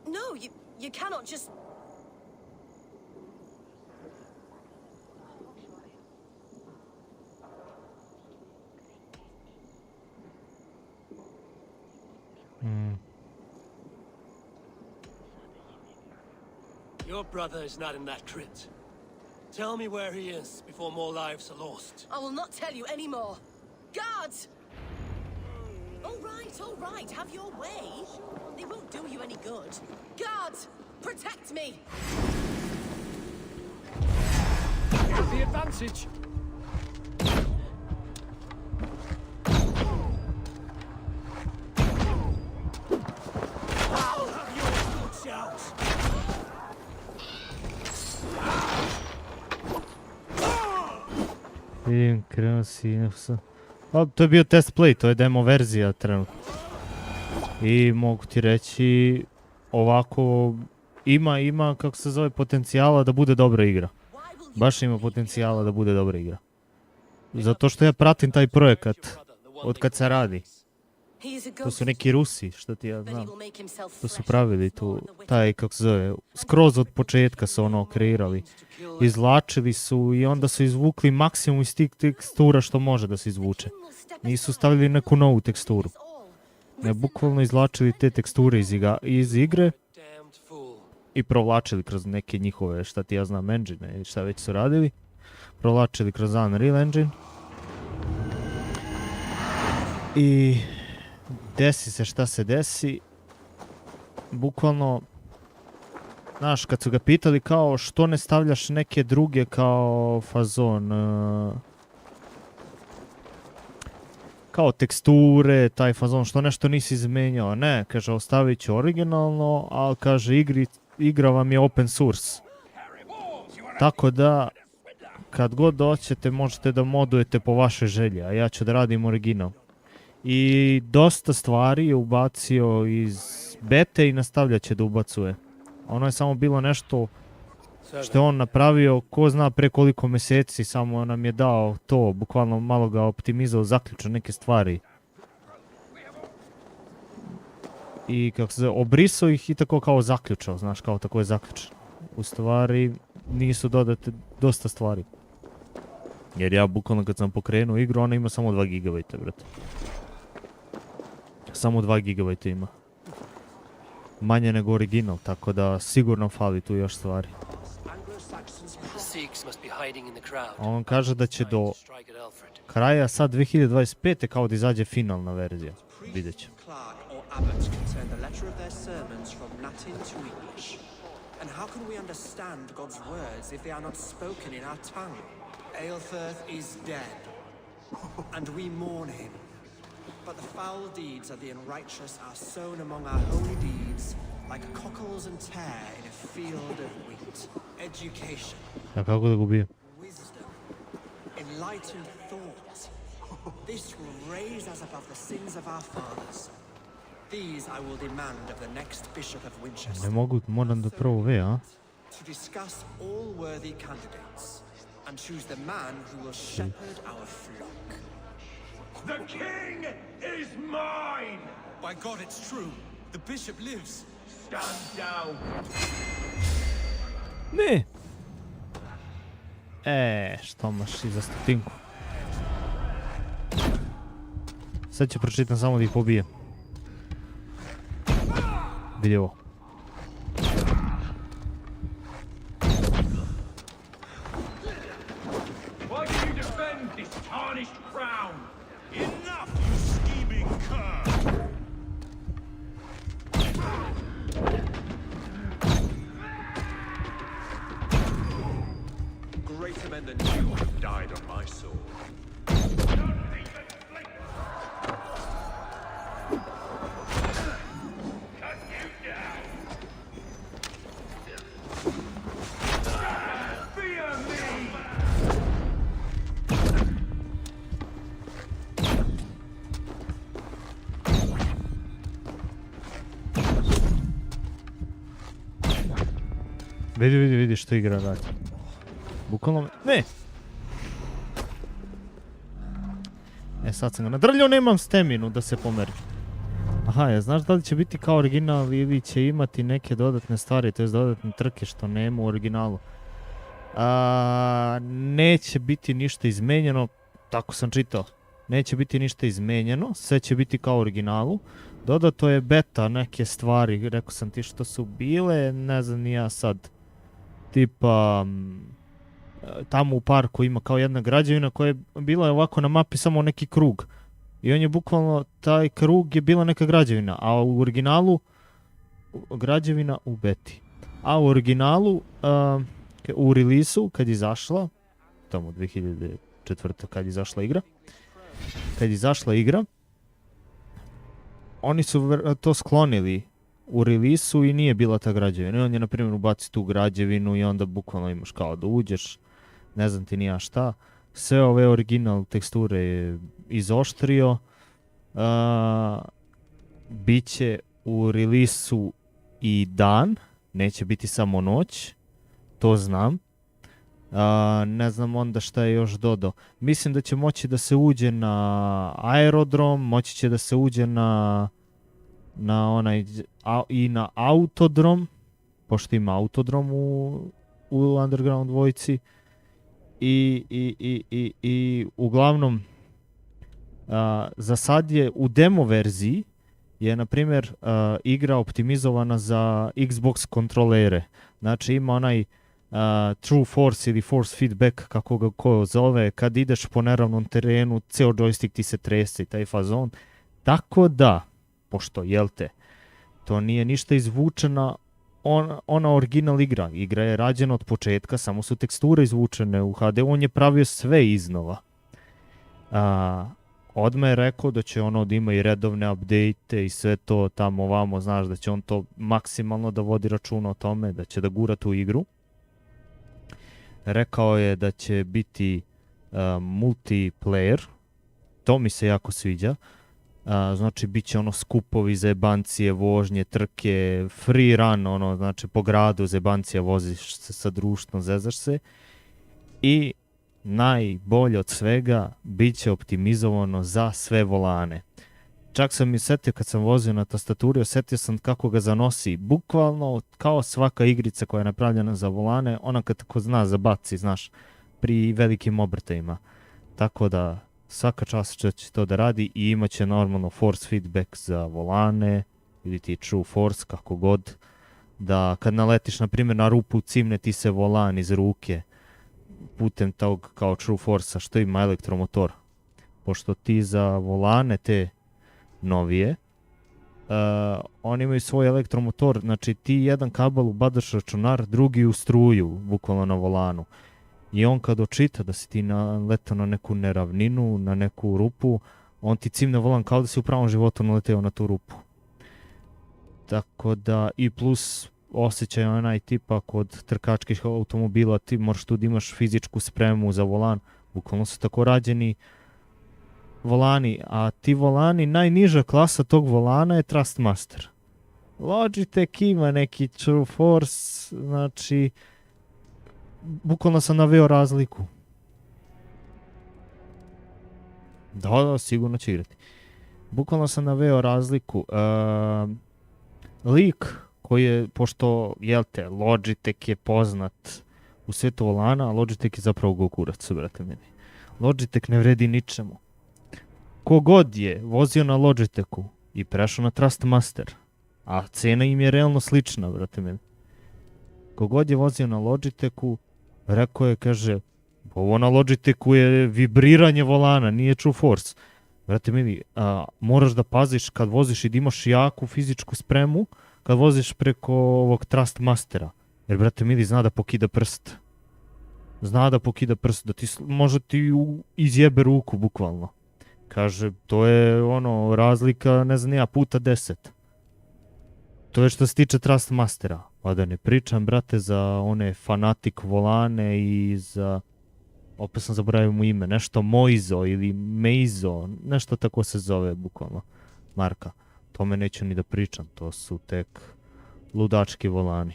No, you cannot just... Your brother is not in that crypt. Tell me where he is before more lives are lost. I will not tell you any more. Guards! All right, have your way. They won't do you any good. Guards, protect me! Have the advantage. I'll have your good shout. Vidim, krenuo si... To je bio test play, to je demo verzija trenutno. I mogu ti reći, ovako ima, kako se zove, potencijala da bude dobra igra. Baš ima potencijala da bude dobra igra. Zato što ja pratim taj projekat od kad se radi. To su neki Rusi, što ti ja znam. To su pravili tu, taj, kako se zove, skroz od početka su ono kreirali. Izvlačili su i onda su izvukli maksimum iz tih tekstura što može da se izvuče. Nisu stavili neku novu teksturu. Ne, bukvalno izvlačili te teksture iz igre i provlačili kroz neke njihove, šta ti ja znam, engine i šta već su radili. Provlačili kroz Unreal Engine. I desi se šta se desi. Bukvalno, znaš, kad su ga pitali kao što ne stavljaš neke druge kao fazon, kao teksture, taj fazon, što nešto nisi izmenjao. Ne, kaže, ostavit ću originalno, ali kaže, igra vam je open source. Tako da, kad god doćete, možete da modujete po vaše želje, a ja ću da radim original. I dosta stvari je ubacio iz bete i nastavljat će da ubacuje. Ono je samo bilo nešto što je on napravio, ko zna pre koliko mjeseci, samo nam je dao to, bukvalno malo ga optimizao, zaključao neke stvari. I kako se obrisao ih i tako kao zaključao, znaš, kao tako je zaključan. U stvari nisu dodate dosta stvari. Jer ja bukvalno kad sam pokrenuo igru, ona ima samo 2 GB, brate. Samo 2 GB ima. Manje nego original, tako da sigurno fali tu još stvari. Sikhs must be hiding in the crowd. On kaže da će do kraja sad 2025. kao da izađe finalna verzija. Vidjet ćemo. Clerk or abbot can turn the letter of their sermons from Latin to English. And how can we understand God's words if they are not spoken in our tongue? Aelfirth is dead, and we mourn him. But the foul deeds of the unrighteous are sown among our holy deeds, like cockles and tare in a field of wheat. Education, Ja kako da ga ubijem? wisdom, enlightened thought. This will raise us above the sins of our fathers. These I will demand of the next Bishop of Winchester. Ne mogu, moram da prvo ve, a? To discuss all worthy candidates and choose the man who will shepherd our flock. The king is mine! By God, it's true. The bishop lives. Stand down. Ne! Što maš i za stotinku? Sad ću pročitam samo da ih pobijem. Vidi ovo. Why do you defend this tarnished crown? Enough, you scheming cur! Greater men than you have died on my sword. Vidi što igra radi. Bukvalno... Ne! Sad sam ga nadrljao, nemam staminu da se pomerim. Aha, znaš da li će biti kao original ili će imati neke dodatne stvari, to je dodatne trke što nema u originalu. Neće biti ništa izmenjeno, tako sam čitao. Neće biti ništa izmenjeno, sve će biti kao u originalu. Dodato je beta neke stvari, rekao sam ti što su bile, ne znam ni ja sad. Tipa, tamo u parku ima kao jedna građevina koja je bila ovako na mapi samo neki krug. I on je bukvalno, taj krug je bila neka građevina, a u originalu, građevina u beti. A u originalu, u release-u, kad je izašla, tamo 2004. kad je izašla igra, oni su to sklonili u release-u i nije bila ta građevina. I on je, na primjer, ubaci tu građevinu i onda bukvalno imaš kao da uđeš, ne znam ti nija šta. Sve ove original teksture je izoštrio. Biće u release-u i dan, neće biti samo noć, to znam. Ne znam onda šta je još dodao. Mislim da će moći da se uđe na aerodrom, moći će da se uđe na onaj i na autodrom, pošto ima autodrom u Underground dvojci. I uglavnom za sad je u demo verziji je na primjer igra optimizovana za Xbox kontrolere. Znači ima onaj True Force ili Force Feedback, kako ga ko zove, kad ideš po neravnom terenu, ceo joystick ti se trese i taj fazon. Tako da, pošto, jel te, to nije ništa izvučena ona original igra. Igra je rađena od početka, samo su teksture izvučene u HD, on je pravio sve iznova. Odmah je rekao da će ono da ima i redovne update i sve to tamo ovamo, znaš da će on to maksimalno da vodi računa o tome, da će da gura tu igru. Rekao je da će biti multiplayer, to mi se jako sviđa. Znači bit će ono skupovi, zebancije, vožnje, trke, free run, ono, znači po gradu zebancija, voziš se sa društvom, zezaš se. I najbolje od svega, bit će optimizovano za sve volane. Čak sam i setio kad sam vozio na tastaturi, osjetio sam kako ga zanosi. Bukvalno kao svaka igrica koja je napravljena za volane, ona kad ko zna zabaci, znaš, pri velikim obrtajima. Tako da svaka čast će to da radi i imat će normalno force feedback za volane, ili ti true force, kako god. da kad naletiš, na primjer, na rupu, cimne ti se volan iz ruke putem tog kao True Force-a što ima elektromotor. Pošto ti za volane te novije, oni imaju svoj elektromotor, znači ti jedan kabel ubadaš računar, drugi u struju, bukvalno na volanu. I on kad očita da si ti naletao na neku neravninu, na neku rupu, on ti cimne volan kao da si u pravom životu naleteo na tu rupu. Tako da, i plus osjećaj onaj tipa kod trkačkih automobila, ti moraš tu da imaš fizičku spremu za volan, bukvalno su tako rađeni volani, a ti volani, najniža klasa tog volana je Trustmaster. Logitech ima neki True Force, znači, bukvalno sam naveo razliku. Da, sigurno će igrati. Bukvalno sam naveo razliku. Lik koji je, pošto, jel te, Logitech je poznat u svijetu volana, a Logitech je zapravo gokurac, brate meni. Logitech ne vredi ničemu. Kogod je vozio na Logitechu i prešao na Trustmaster, a cena im je realno slična, brate meni. Kogod je vozio na Logitechu, rekao je, kaže, ovo na Logitechu je vibriranje volana, nije True Force. Brate mili, moraš da paziš kad voziš i da imaš jaku fizičku spremu, kad voziš preko ovog Trustmastera. Jer, brate mili, zna da pokida prst. Zna da pokida prst, da ti može ti izjebe ruku, bukvalno. Kaže, to je ono, razlika, ne znam nija, puta 10. To je što se tiče Trustmastera. Pa da ne pričam, brate, za one fanatik volane i za... Opet sam zaboravio mu ime, nešto Moizo ili Meizo, nešto tako se zove, bukvalno, marka. Tome neću ni da pričam, to su tek ludački volani.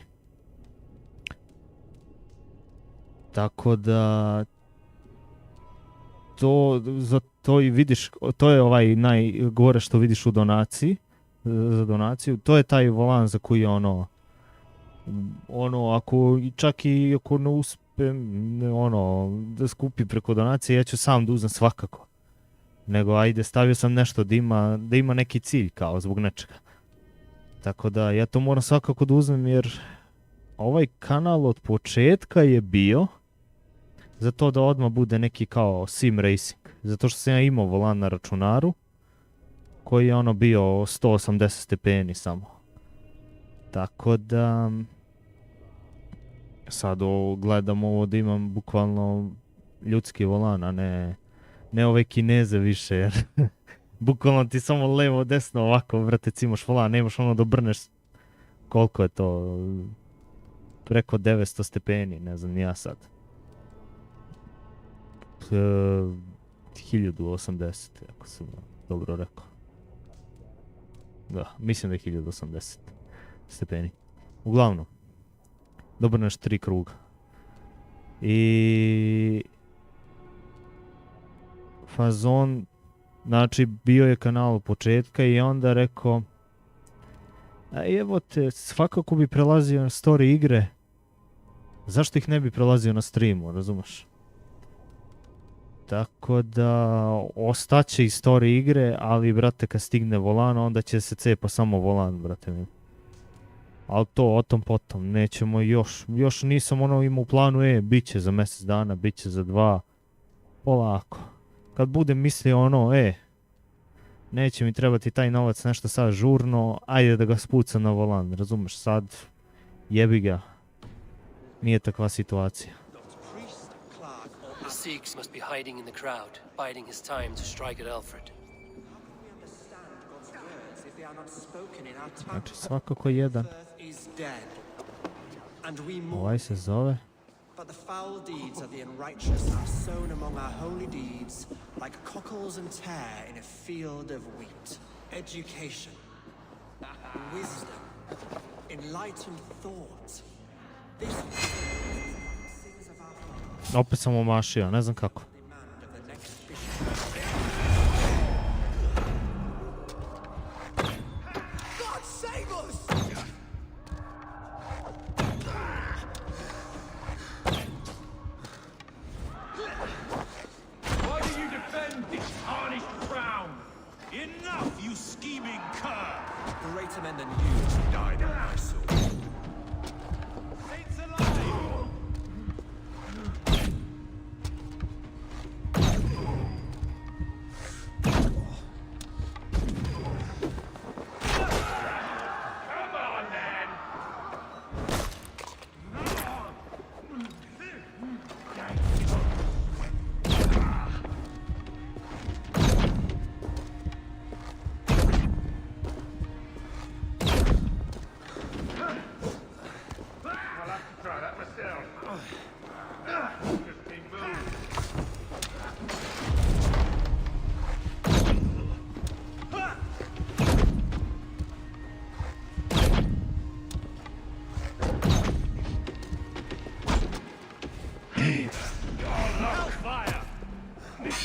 Tako da... To i vidiš, to je ovaj najgore što vidiš u donaciji, za donaciju, to je taj volan za koji je ono, ako čak i ako ne uspem, da skupi preko donacije, ja ću sam da uzem svakako. Nego, ajde, stavio sam nešto da ima neki cilj, kao zbog nečega. Tako da, ja to moram svakako da uzmem, jer ovaj kanal od početka je bio za to da odmah bude neki kao sim racing. Zato što sam ja imao volan na računaru, koji je ono bio 180 stepeni samo. Tako da... Sad gledam ovo da imam bukvalno ljudski volan, a ne ove Kineze više, jer bukvalno ti samo levo, desno ovako, vrate, cimaš volan, nemaš ono da brneš, koliko je to, preko 900 stepeni, ne znam, ja sad. 1080, ako sam dobro rekao. Da, mislim da je 1080 stepeni. Uglavnom, dobro naš 3 kruga. I... fazon, znači bio je kanal u početka i onda rekao, a evo te, svakako bi prelazio na story igre, zašto ih ne bi prelazio na streamu, razumeš? Tako da, ostaće i story igre, ali, brate, kad stigne volan, onda će se cepa samo volan, brate mi. Ali to, o tom potom, nećemo još nisam imao u planu, bit će za mjesec dana, bit će za 2, polako. Kad budem mislio neće mi trebati taj novac nešto sad žurno, ajde da ga spucam na volan, razumeš, sad jebi ga, nije takva situacija. The Sikhs must be hiding in the crowd, biding his time to strike at Alfred. Znači svakako jedan. Ovaj se zove. But the foul deeds of the unrighteous are sown among our holy deeds, like cockles and tare in a field of wheat. Education, wisdom, enlightened thought. This sins of our fathers. Opet sam omašio, ne znam kako.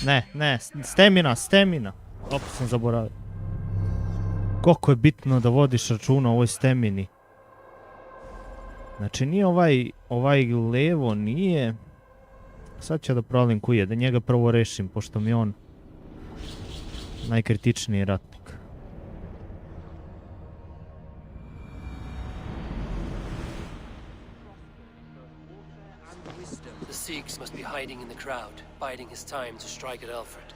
Ne, stamina. Opet sam zaboravio. Koliko je bitno da vodiš računa o ovoj stamini. Znači nije ovaj levo nije. Sad ću da provalim koji je, da njega prvo rešim, pošto mi je on najkritičniji ratnik. The Sikhs must be hiding in the crowd, biding his time to strike at Alfred.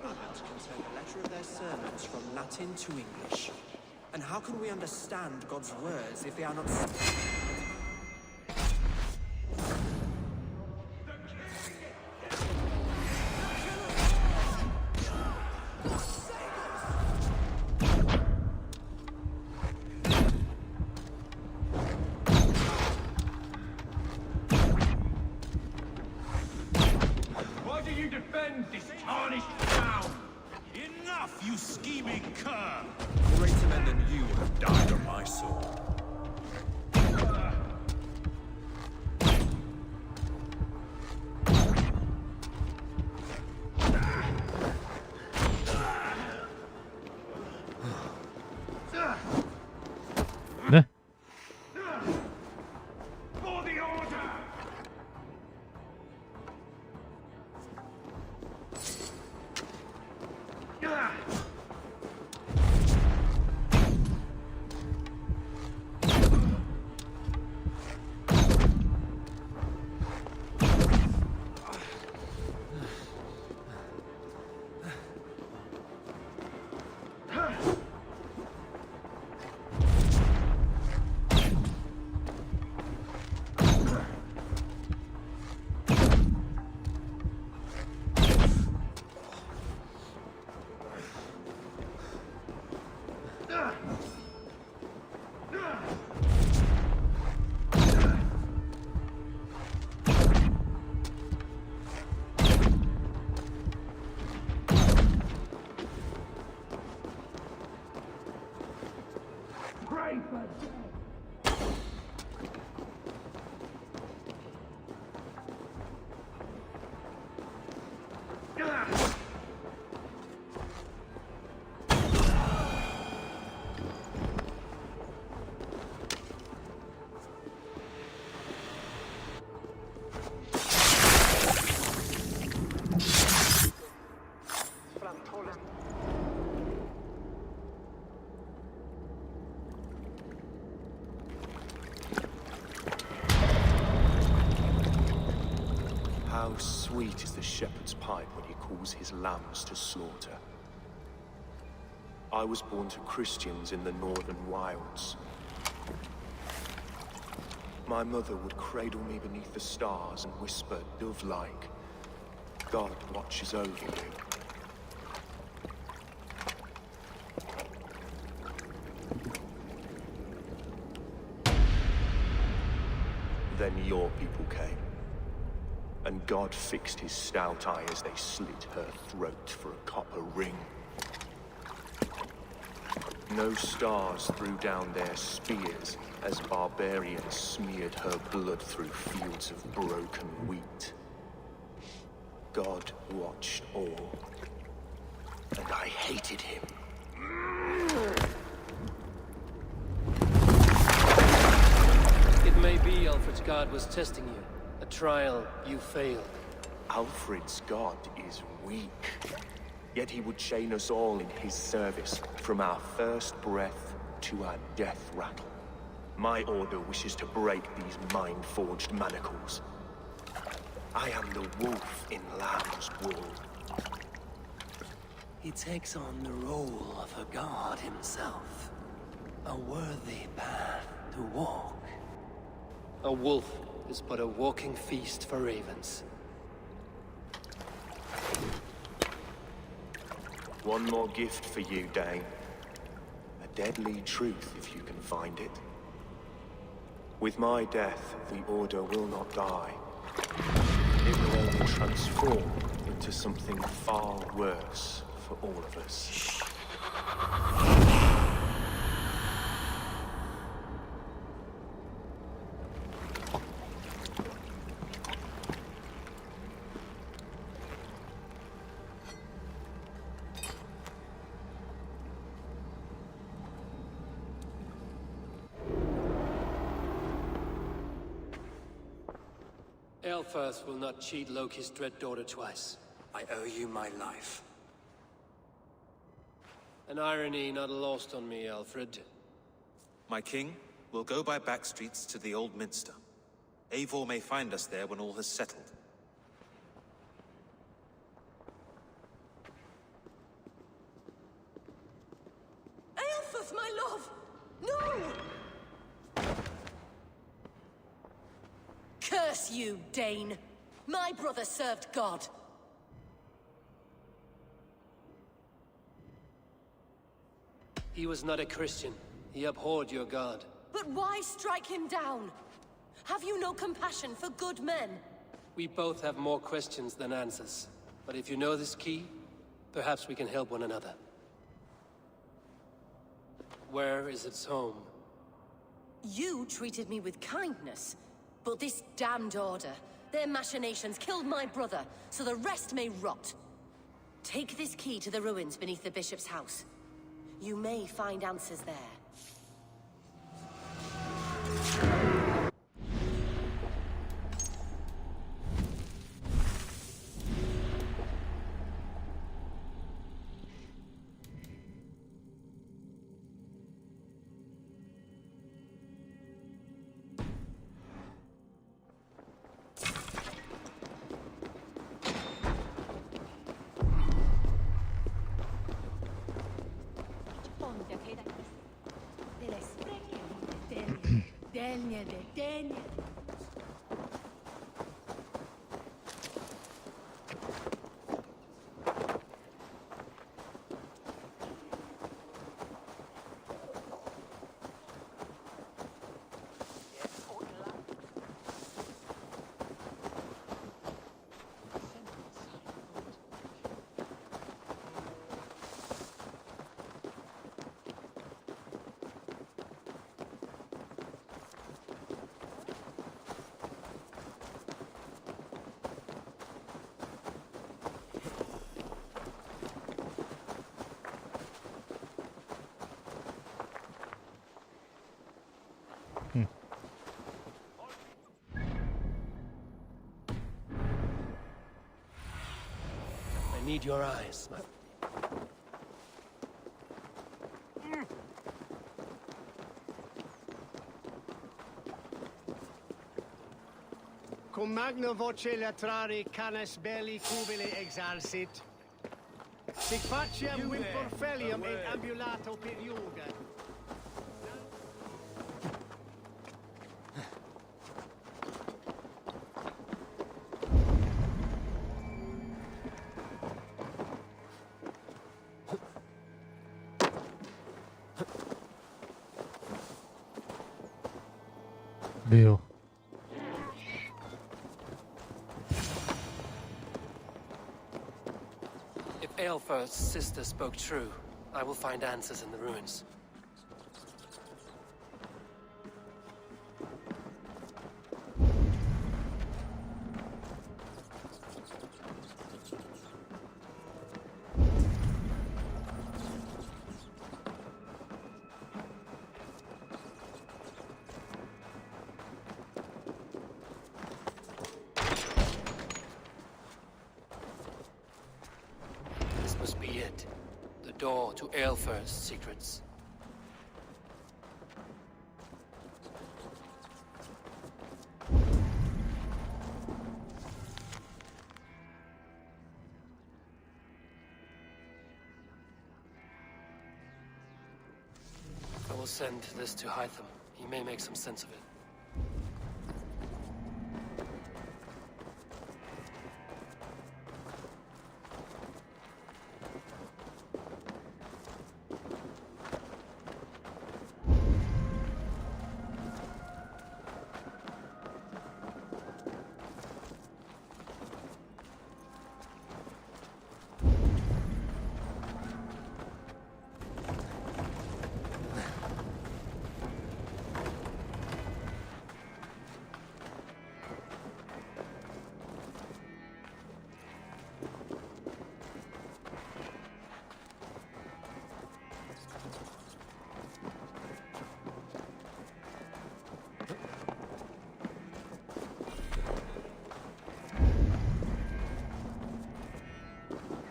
Can turn a letter of their sermons from Latin to English. And how can we understand God's words if they are not... Why do you defend this tarnished town? Enough, you scheming cur! Greater men than you have died on my sword. Ne? For the order! How sweet is the shepherd's pipe when he calls his lambs to slaughter. I was born to Christians in the northern wilds. My mother would cradle me beneath the stars and whisper, dove-like, God watches over you. Then your people came, and God fixed his stout eye as they slit her throat for a copper ring. No stars threw down their spears as barbarians smeared her blood through fields of broken wheat. God watched all, and I hated him. It may be Alfred's God was testing you. A trial you failed. Alfred's God is weak. Yet he would chain us all in his service, from our first breath to our death rattle. My order wishes to break these mind-forged manacles. I am the wolf in lamb's wool. He takes on the role of a god himself. A worthy path to walk. A wolf is but a walking feast for ravens. One more gift for you, Dane. A deadly truth, if you can find it. With my death, the Order will not die. It will only transform into something far worse for all of us. Aelfirth will not cheat Loki's dread daughter twice. I owe you my life. An irony not lost on me, Alfred. My king, we'll go by back streets to the Old Minster. Eivor may find us there when all has settled. Aelfirth, my love! No! Curse you, Dane! My brother served God. He was not a Christian. He abhorred your god. But why strike him down? Have you no compassion for good men? We both have more questions than answers. But if you know this key, perhaps we can help one another. Where is its home? You treated me with kindness, but this damned order, their machinations killed my brother, so the rest may rot. Take this key to the ruins beneath the bishop's house. You may find answers there. I need your eyes, my... Cum magna voce latrari canes belli cubili exalsit. Sic faciem vimpor felium in ambulato per iuga. Bio. If Aelfirth's sister spoke true, I will find answers in the ruins. This must be it. The door to Aelfirth's secrets. I will send this to Hytham. He may make some sense of it.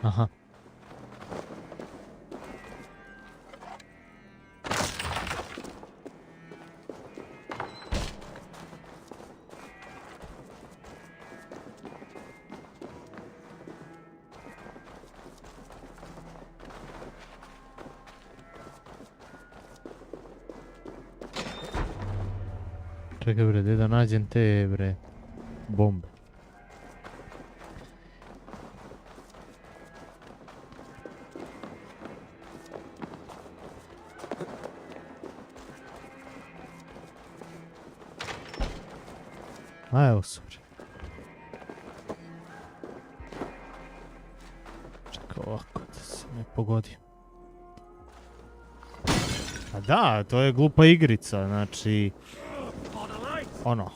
Aha. Čekaj bre, gdje da nađem te bre bombe. A evo su bre. Čekaj ovako da se ne pogodi. A da, to je glupa igrica, znači... Ono.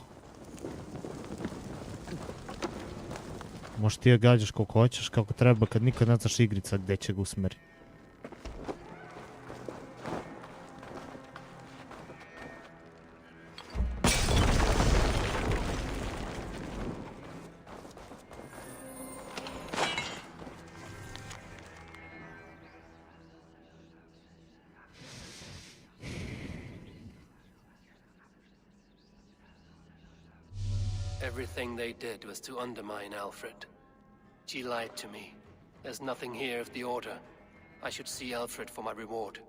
Možeš ti je gađaš koliko hoćeš, kako treba, kad nikad ne znaš igrica gdje će ga usmeri. Everything they did was to undermine Alfred. She lied to me. There's nothing here of the Order. I should see Alfred for my reward.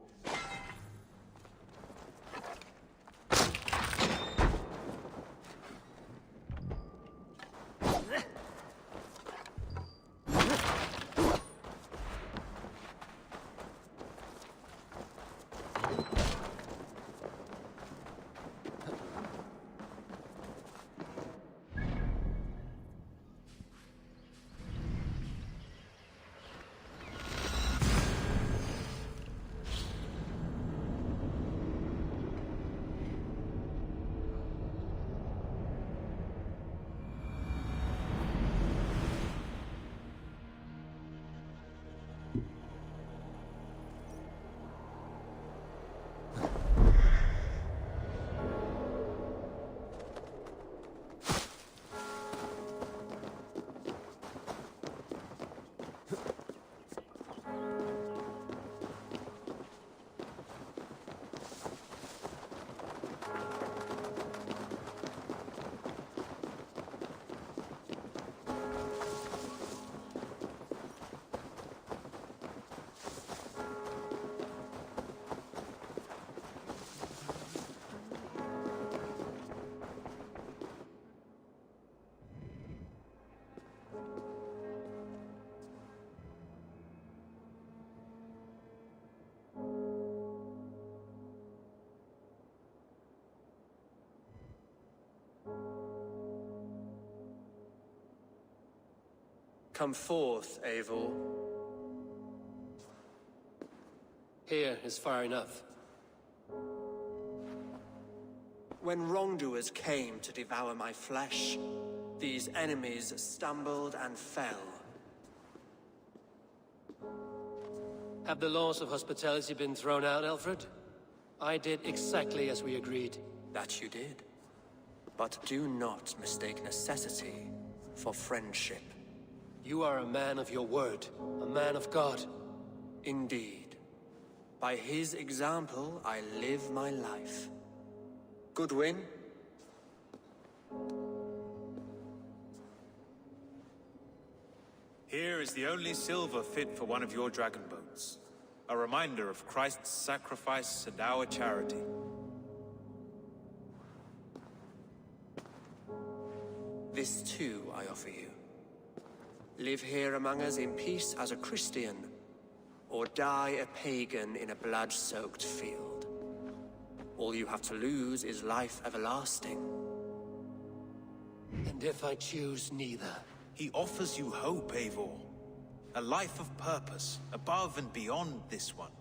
Come forth, Eivor. Here is far enough. When wrongdoers came to devour my flesh, these enemies stumbled and fell. Have the laws of hospitality been thrown out, Alfred? I did exactly as we agreed. That you did. But do not mistake necessity for friendship. You are a man of your word, a man of God. Indeed. By his example, I live my life. Goodwin? Here is the only silver fit for one of your dragon boats. A reminder of Christ's sacrifice and our charity. This too I offer you. Live here among us in peace as a Christian, or die a pagan in a blood-soaked field. All you have to lose is life everlasting. And if I choose neither? He offers you hope, Eivor. A life of purpose, above and beyond this one.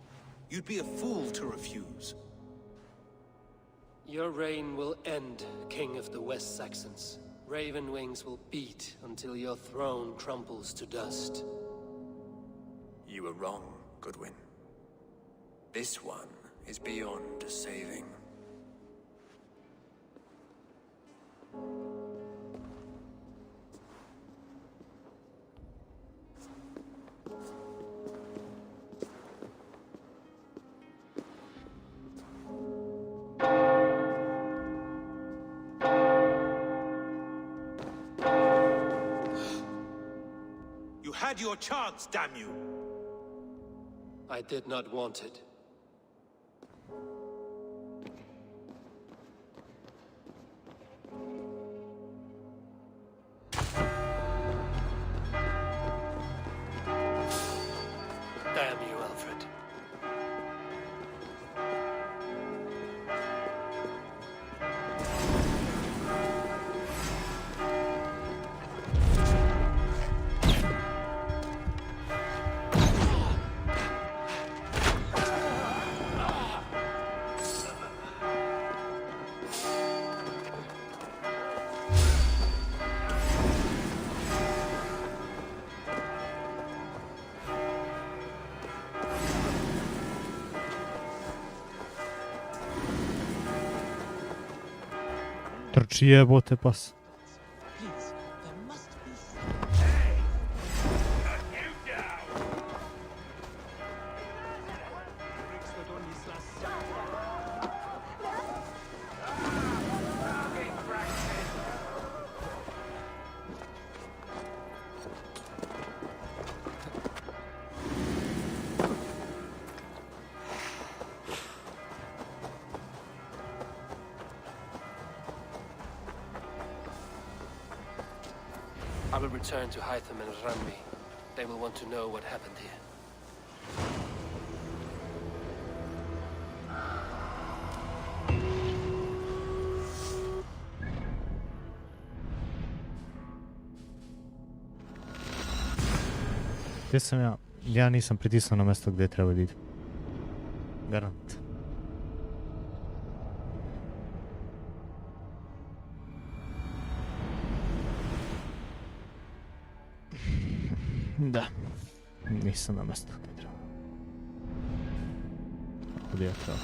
You'd be a fool to refuse. Your reign will end, King of the West Saxons. Raven wings will beat until your throne crumbles to dust. You were wrong, Goodwin. This one is beyond saving. had your chance, damn you! I did not want it. Damn you, Alfred. Trči jebote pas. I will return to Hytham and Rammi. They will want to know what happened here. Gdje sam ja? Ja nisam pritisnuo na mjesto gdje treba da idem. Garant. Da. Nisam na mjestu gdje treba. Gdje ja treba?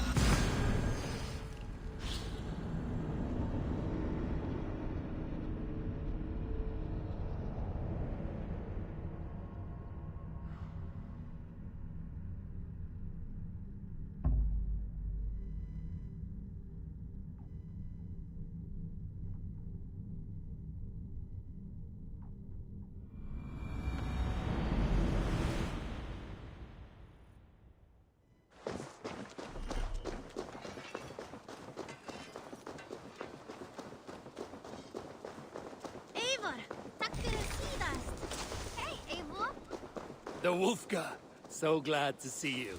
The Wolfka! So glad to see you.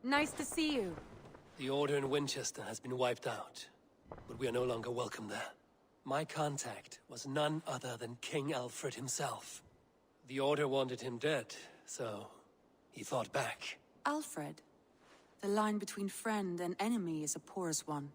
Nice to see you. The order in Winchester has been wiped out, but we are no longer welcome there. My contact was none other than King Alfred himself. The order wanted him dead, so he fought back. Alfred, the line between friend and enemy is a porous one.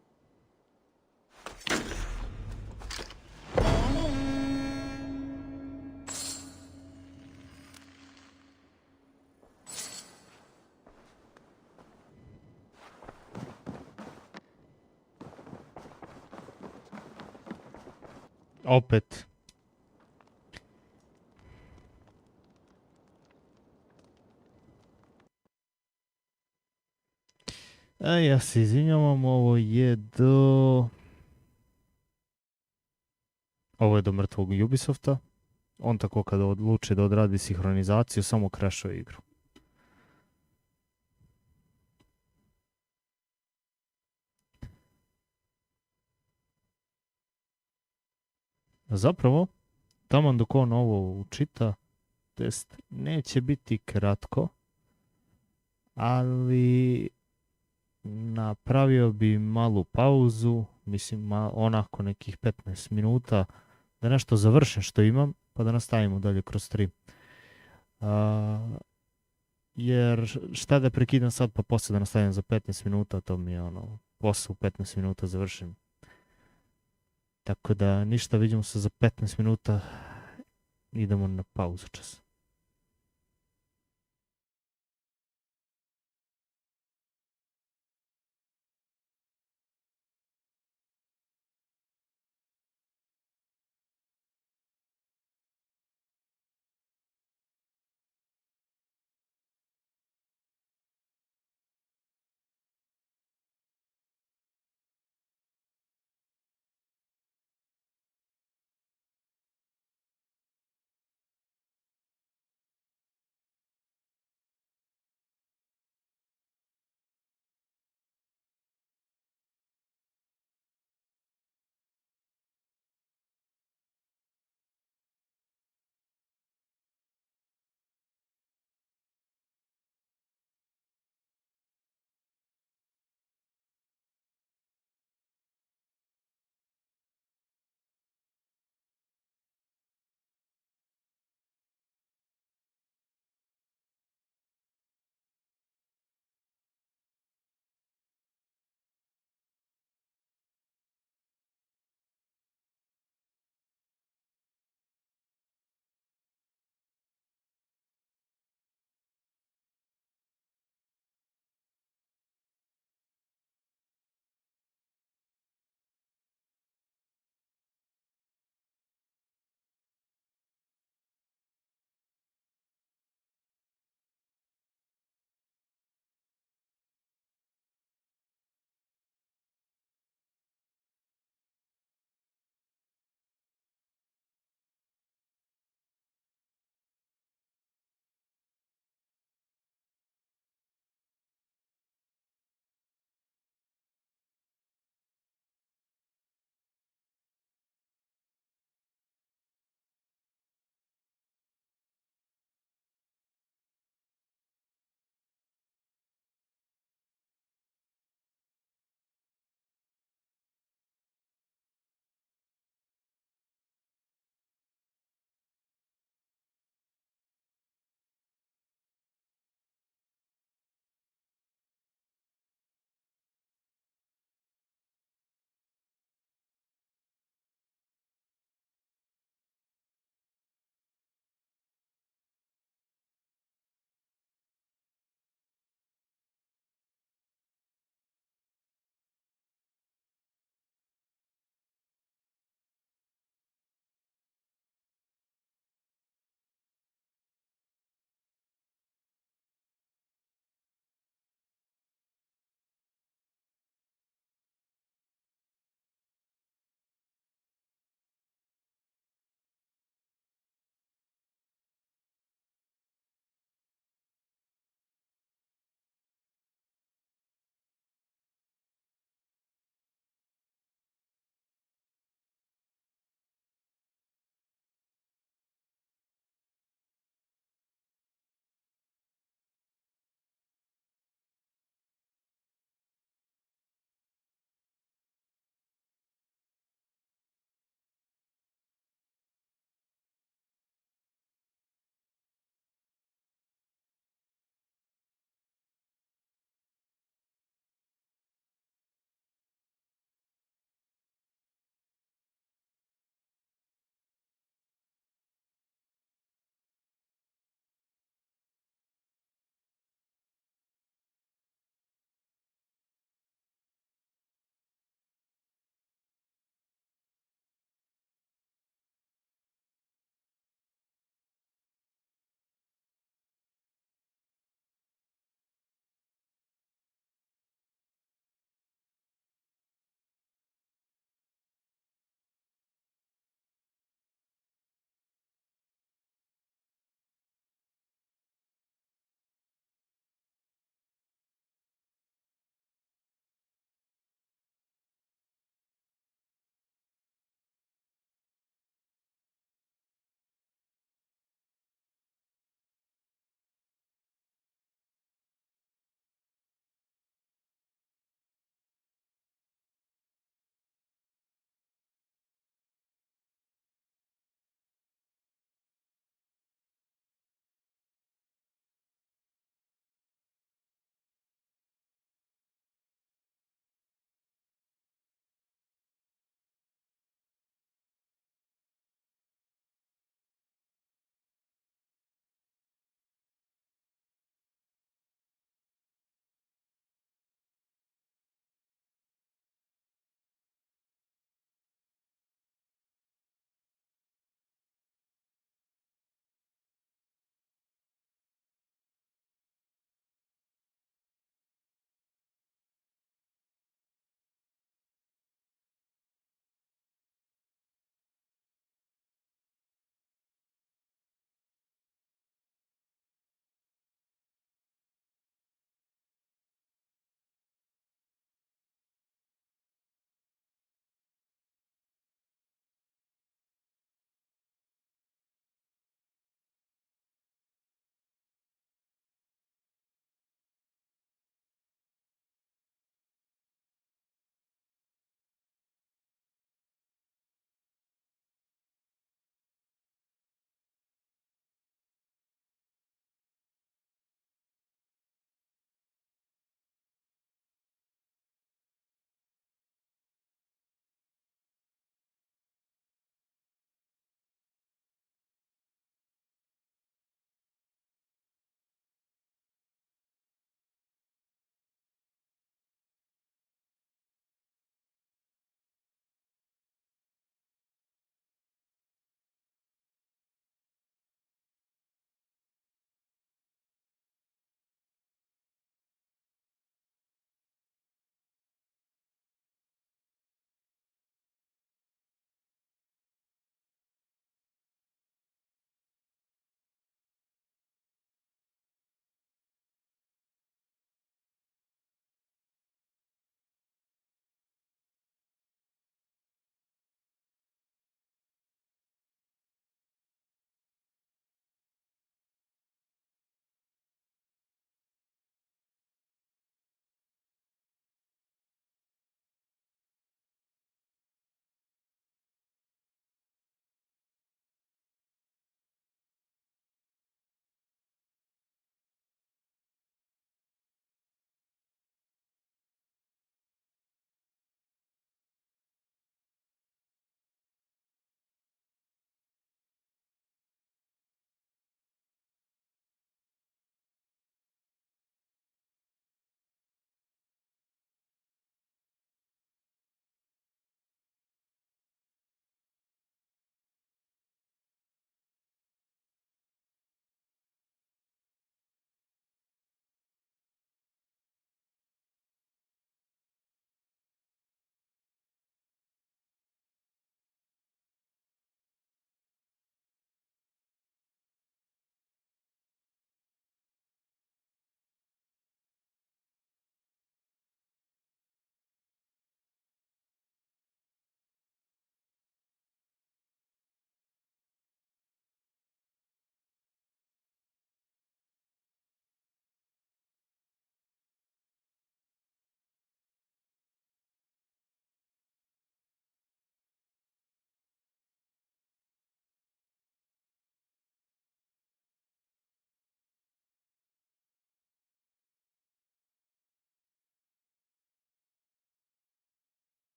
Opet. Ja se izvinjavam, ovo je do mrtvog Ubisofta. On tako kada odluči da odradi sinhronizaciju, samo crashuje igru. Zapravo, taman dok on ovo učita, test neće biti kratko, ali napravio bi malu pauzu, mislim onako nekih 15 minuta, da nešto završim što imam, pa da nastavimo dalje kroz stream. Jer šta da prekidam sad pa poslije da nastavim za 15 minuta, to mi je posao u 15 minuta završim. Tako da ništa, vidimo se za 15 minuta, idemo na pauzu čas.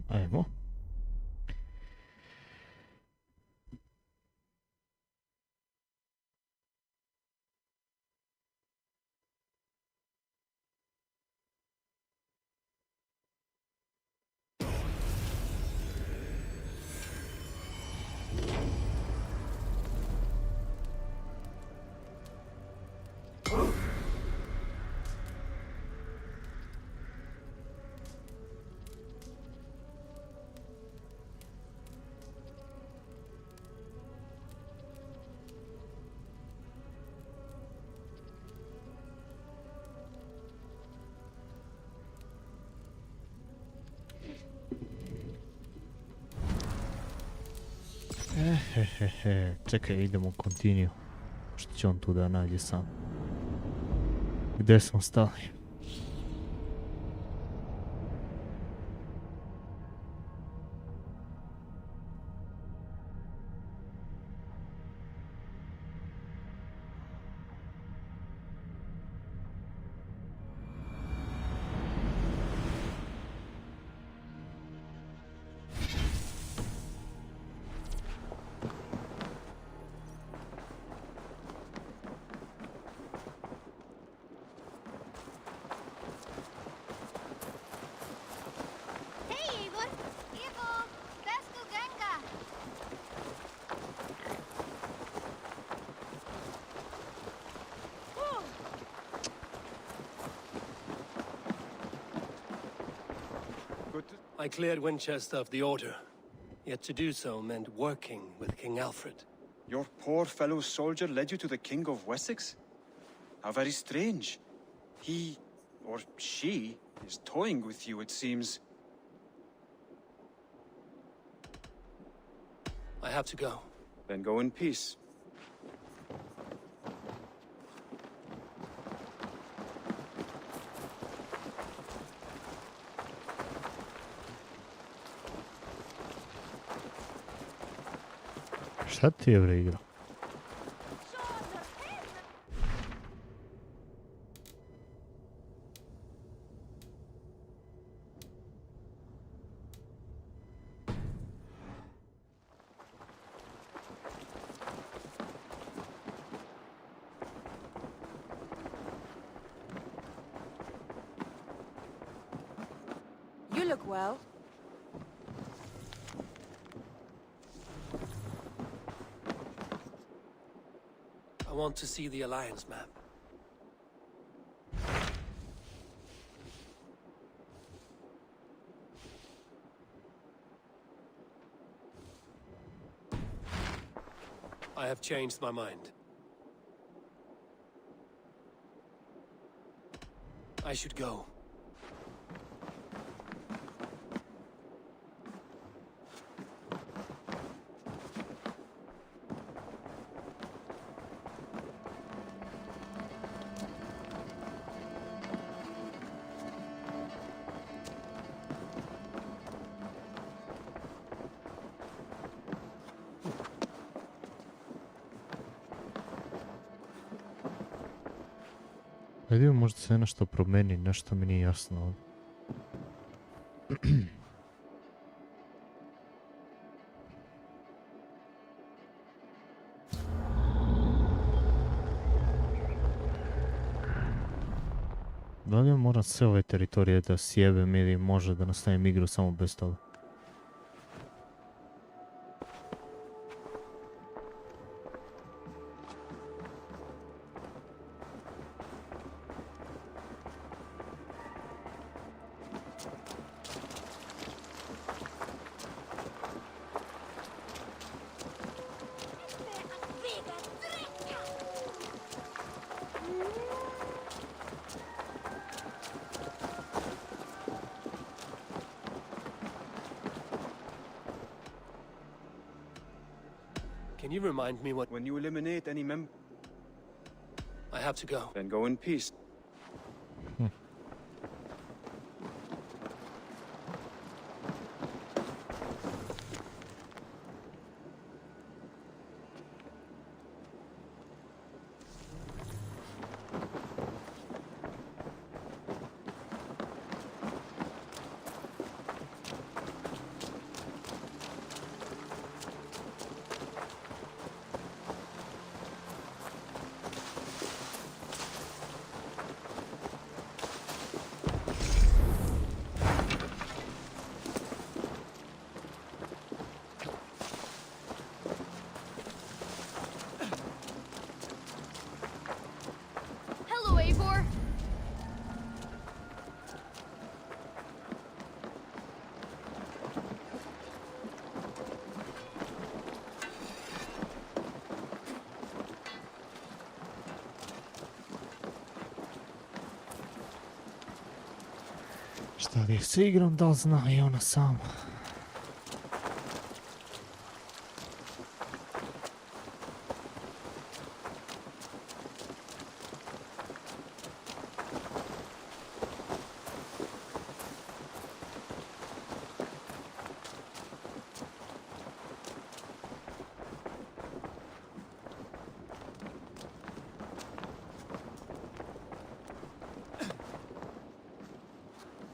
Ajmo. Čekaj, idemo continue. Što će on tu da nađe sam? Gde smo stali? I cleared Winchester of the Order, yet to do so meant working with King Alfred. Your poor fellow soldier led you to the King of Wessex? How very strange. He, or she, is toying with you, it seems. I have to go. Then go in peace. Šta ti je bre igra? You look well. I want to see the Alliance map. I have changed my mind. I should go. Ajde, možda se nešto promeni, nešto mi nije jasno ovdje. Da li moram sve ove teritorije da sjebem ili može da nastavim igru samo bez toga? Can you remind me what... When you eliminate any I have to go. Then go in peace. ready for? Šta li je s igrom, da li zna i ona sama?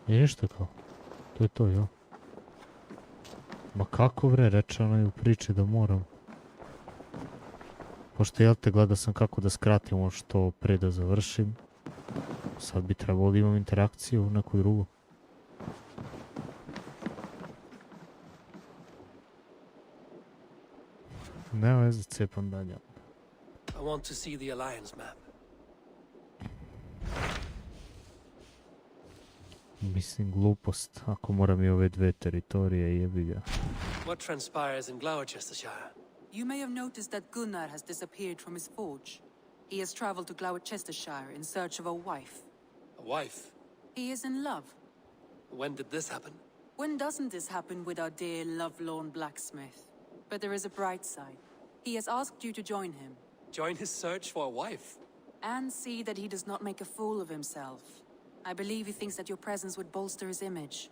Je što kao? To je to, jo? Ma kako bre, reče onaj u priči da moram. Pošto jel te gleda sam kako da skratim ovo što pre da završim. Sad bi trebalo da imam interakciju u neku drugu. Nema veze, cepam dalje. I want to see the Alliance map. Mislim glupost, ako moram i ove dve teritorije, jebi ga. What transpires in Gloucestershire? You may have noticed that Gunnar has disappeared from his forge. He has traveled to Gloucestershire in search of a wife. A wife? He is in love. When did this happen? When doesn't this happen with our dear lovelorn blacksmith? But there is a bright side. He has asked you to join him. Join his search for a wife? And see that he does not make a fool of himself. I believe he thinks that your presence would bolster his image.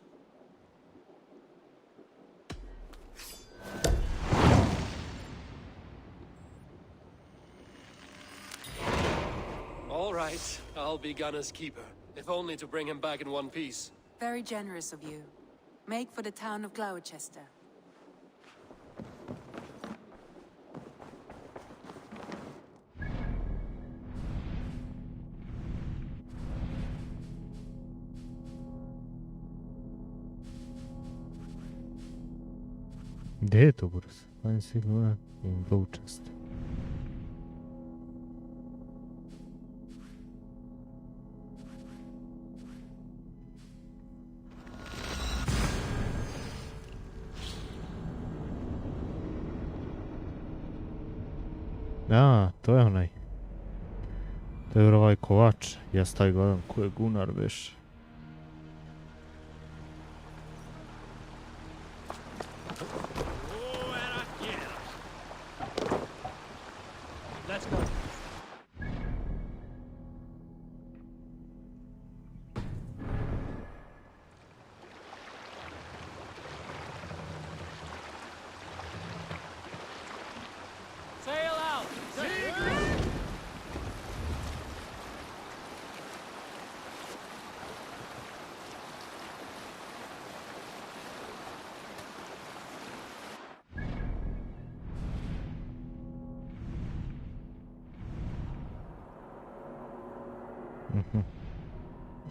All right, I'll be Gunner's keeper, if only to bring him back in one piece. Very generous of you. Make for the town of Gloucester. Gdje je to brzo? Pajem sigurno u Gloucester. A, to je onaj. To je ovaj kovač. Ja staj gledam ko je Gunnar veš. Let's go. Sail out!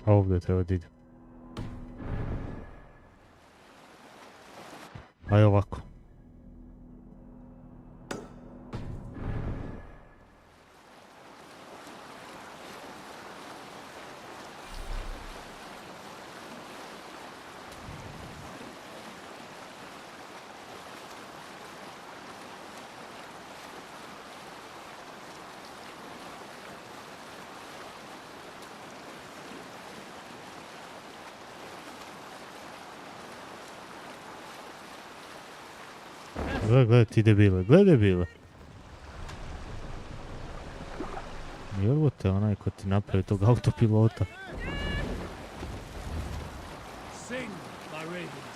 A ovdje treba da idem. Aj ovako. Gledaj ti debile, gledaj debile. Jel te onaj ko ti napravi tog autopilota? Sing, my ravens.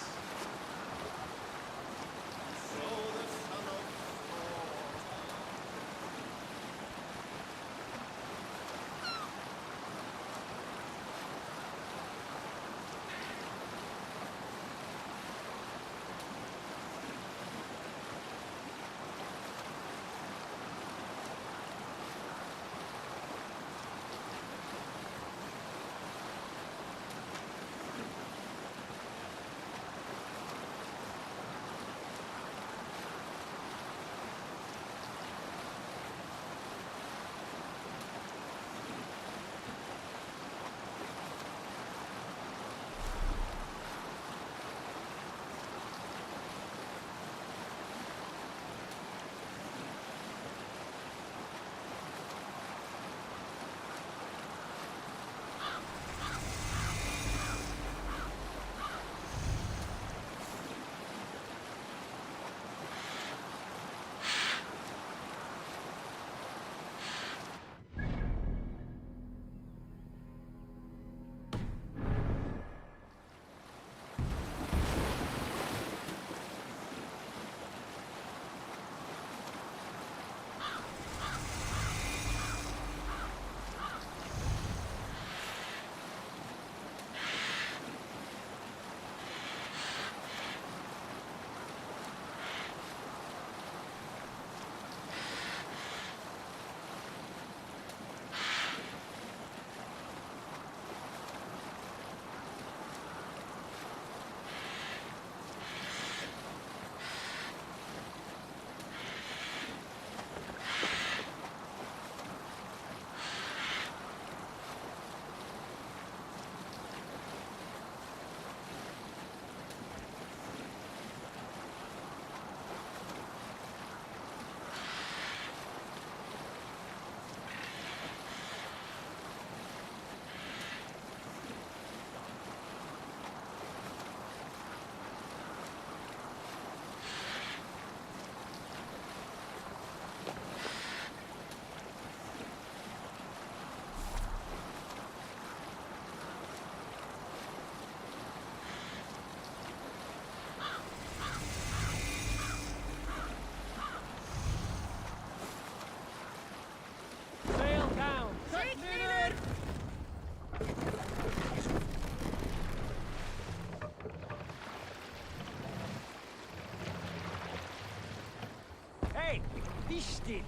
wichtig.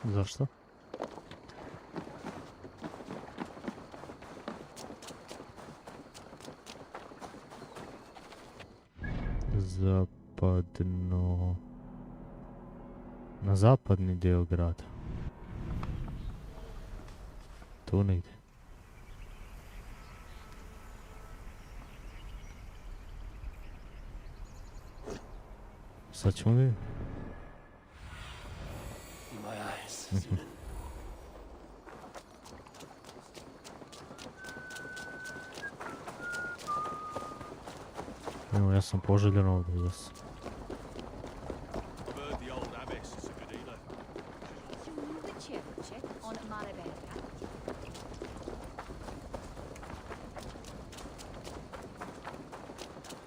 Zašto? Zapadno... Na zapadni dio grada. Tu negdje. Sad ćemo vidjeti. My eyes. Evo, ja sam poželjen ovdje, jes.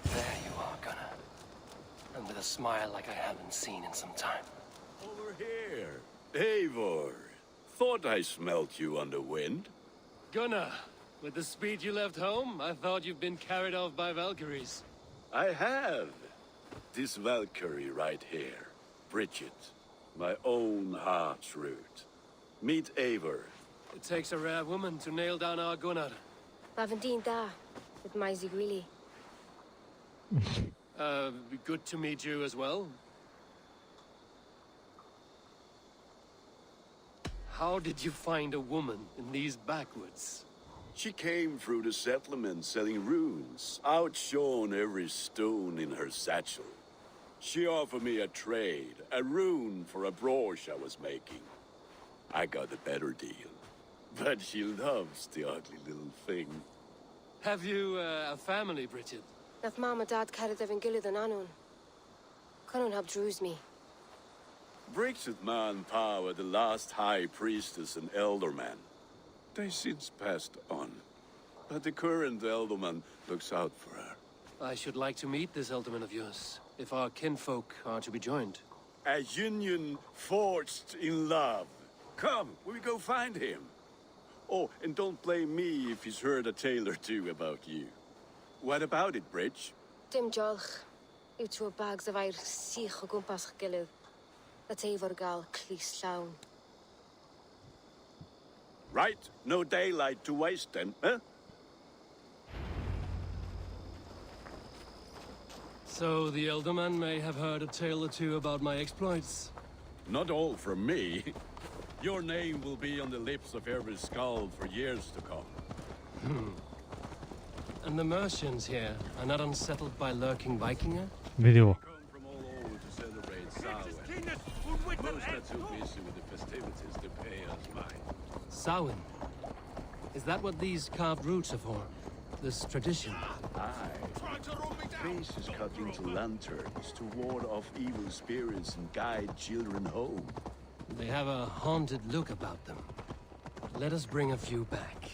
There you are, Gunnar. And with a smile like I haven't seen in some time. Over here. Eivor. Thought I smelt you on the wind. Gunnar, with the speed you left home, I thought you'd been carried off by Valkyries. I have. This Valkyrie right here. Bridget. My own heart's root. Meet Eivor. It takes a rare woman to nail down our Gunnar. Lavendine da, with my Zigrili. Good to meet you as well. How did you find a woman in these backwoods? She came through the settlement selling runes, outshone every stone in her satchel. She offered me a trade, a rune for a brooch I was making. I got a better deal. But she loves the ugly little thing. Have you a family, Bridget? Nath Mom and Dad carried their Vingilid and Anun. Cannon have drews me. Bridget Man Power, the last high priestess and elderman. They since passed on. But the current elderman looks out for her. I should like to meet this elderman of yours, if our kinfolk are to be joined. A union forged in love. Come, we go find him. Oh, and don't blame me if he's heard a tale or two about you. What about it, Bridge? Dim jolch. You two bags of air sich o gwmpas gilydd. That Eivor gal clis llawn. Right, no daylight to waste then, huh? So the elderman may have heard a tale or two about my exploits. Not all from me. Your name will be on the lips of every skull for years to come. And the Mercians here are not unsettled by lurking Vikinger? Vidimo. Come from all over to celebrate Samhain. Most are too busy with the festivities to pay us mind. Samhain? Is that what these carved roots are for? This tradition? Aye. Faces cut into lanterns to ward off evil spirits and guide children home. They have a haunted look about them. Let us bring a few back.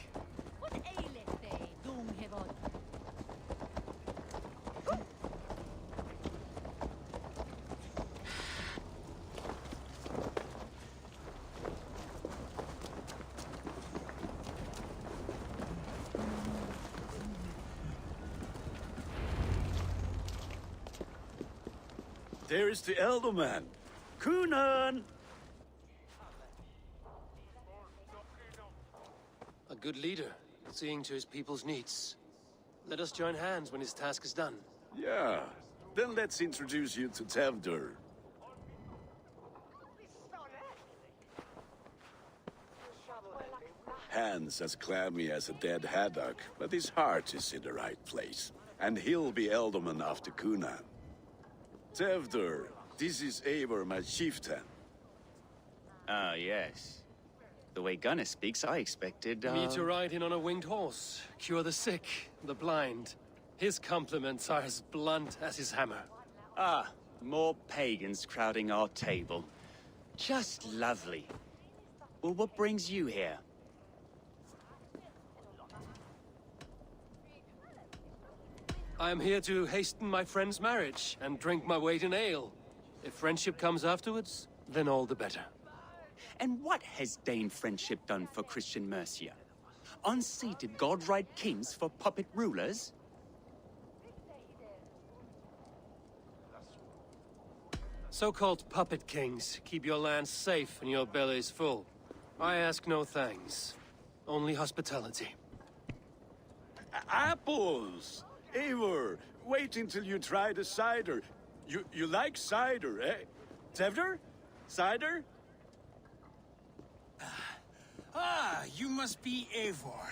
There is the elderman. Kunan! A good leader, seeing to his people's needs. Let us join hands when his task is done. Yeah. Then let's introduce you to Tevdur. Hands as clammy as a dead haddock, but his heart is in the right place. And he'll be elderman after Kunan. Tevdur, this is Eivor, my chieftain. Ah, yes. The way Gunnar speaks, I expected, Me to ride in on a winged horse, cure the sick, the blind. His compliments are as blunt as his hammer. Ah, more pagans crowding our table. Just lovely. Well, what brings you here? I am here to hasten my friend's marriage and drink my weight in ale. If friendship comes afterwards, then all the better. And what has Dane friendship done for Christian Mercia? Unseated god-right kings for puppet rulers? So-called puppet kings keep your lands safe and your bellies full. I ask no thanks, only hospitality. Apples! Eivor, wait until you try the cider. You like cider, eh? Tevder? Cider? Ah, you must be Eivor.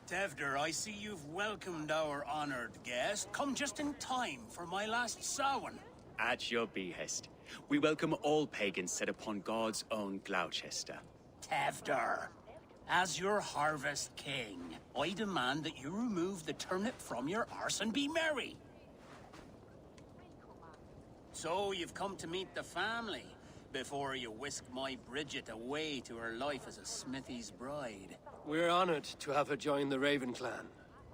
Tevder, I see you've welcomed our honored guest. Come just in time for my last Samhain. At your behest. We welcome all pagans set upon God's own Gloucester. Tevder, as your harvest king, I demand that you remove the turnip from your arse and be merry. So you've come to meet the family before you whisk my Bridget away to her life as a smithy's bride. We're honored to have her join the Raven clan,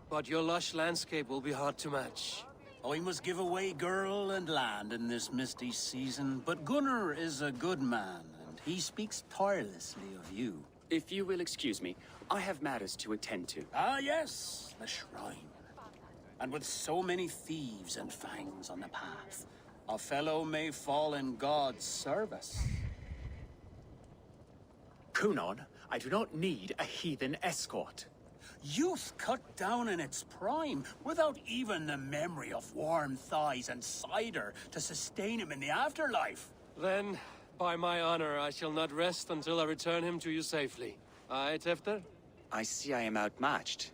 but your lush landscape will be hard to match. I must give away girl and land in this misty season, but Gunnar is a good man, and he speaks tirelessly of you. If you will excuse me, I have matters to attend to. Ah, yes, the shrine. And with so many thieves and fangs on the path, a fellow may fall in God's service. Kunon, I do not need a heathen escort. Youth cut down in its prime, without even the memory of warm thighs and cider to sustain him in the afterlife. Then, by my honor, I shall not rest until I return him to you safely. Aye, Tefter? I see I am outmatched.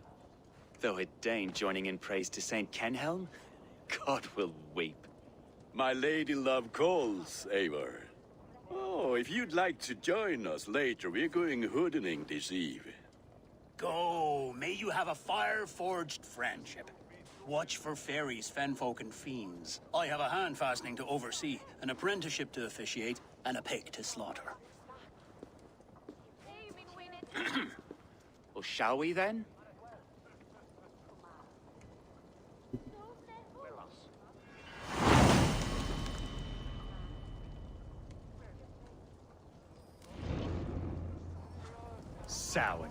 Though a Dane joining in praise to Saint Kenhelm, God will weep. My lady love calls, Eivor. Oh, if you'd like to join us later, we're going hoodening this eve. Go, may you have a fire-forged friendship. Watch for fairies, fenfolk, and fiends. I have a hand fastening to oversee, an apprenticeship to officiate, and a pig to slaughter. Well, shall we then? Samhain.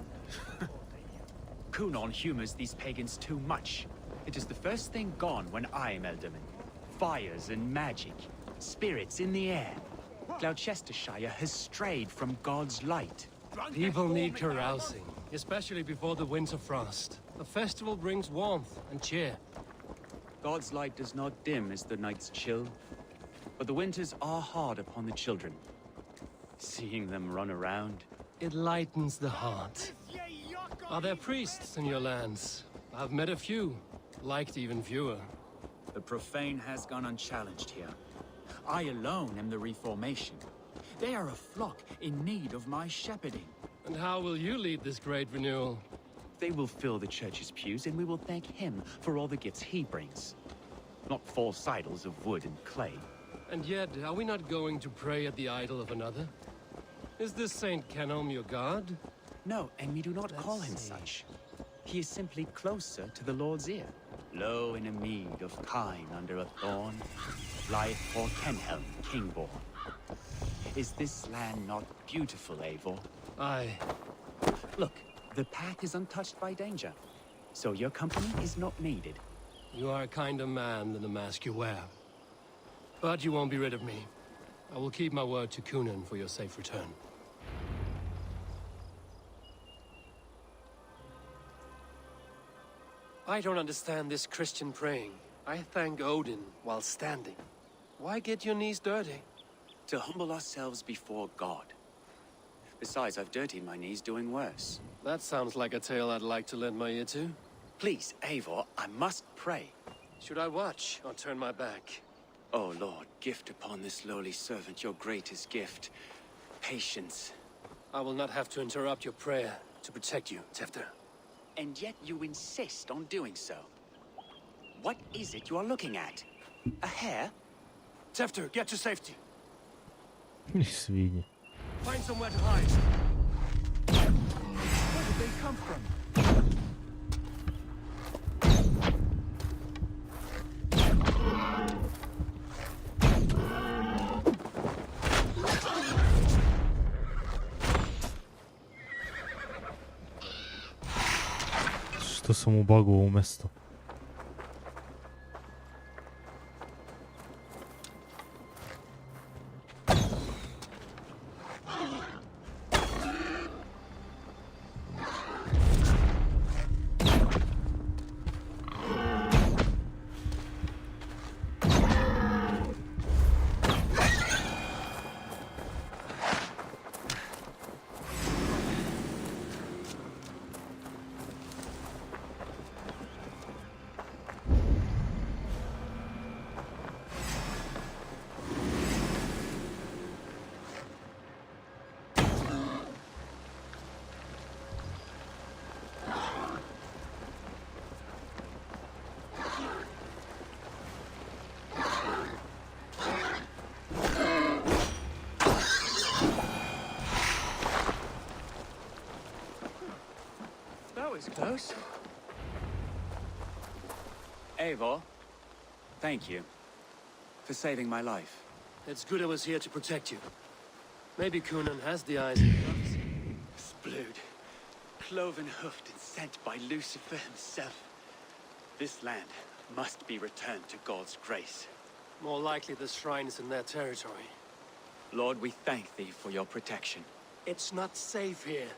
Kunon humors these pagans too much. It is the first thing gone when I am Elderman. Fires and magic, spirits in the air. Gloucestershire has strayed from God's light. People need carousing, especially before the winter frost. A festival brings warmth and cheer. God's light does not dim as the nights chill, but the winters are hard upon the children. Seeing them run around, it lightens the heart. Are there priests in your lands? I've met a few, liked even fewer. The profane has gone unchallenged here. I alone am the Reformation. They are a flock in need of my shepherding. And how will you lead this great renewal? They will fill the church's pews, and we will thank him for all the gifts he brings. Not false idols of wood and clay. And yet, are we not going to pray at the idol of another? Is this Saint Kenhelm your god? No, and we do not call him such. He is simply closer to the Lord's ear. Low in a mead of kine under a thorn, lieth for Kenhelm, Kingborn. Is this land not beautiful, Eivor? Aye. Look, the path is untouched by danger, so your company is not needed. You are a kinder man than the mask you wear. But you won't be rid of me. I will keep my word to Kunon for your safe return. I don't understand this Christian praying. I thank Odin while standing. Why get your knees dirty? To humble ourselves before God. Besides, I've dirtied my knees doing worse. That sounds like a tale I'd like to lend my ear to. Please, Eivor, I must pray. Should I watch or turn my back? Oh Lord, gift upon this lowly servant your greatest gift. Patience. I will not have to interrupt your prayer to protect you, Tefter. And yet you insist on doing so. What is it you are looking at? A hare? Tefter, get to safety. Свиньи. Find somewhere to hide. Where did they come from? sam u bagu u mesto. Was close. Eivor, thank you for saving my life. It's good I was here to protect you. Maybe Kunan has the eyes he loves. Splood, cloven-hoofed and sent by Lucifer himself. This land must be returned to God's grace. More likely the shrine is in their territory. Lord, we thank thee for your protection. It's not safe here.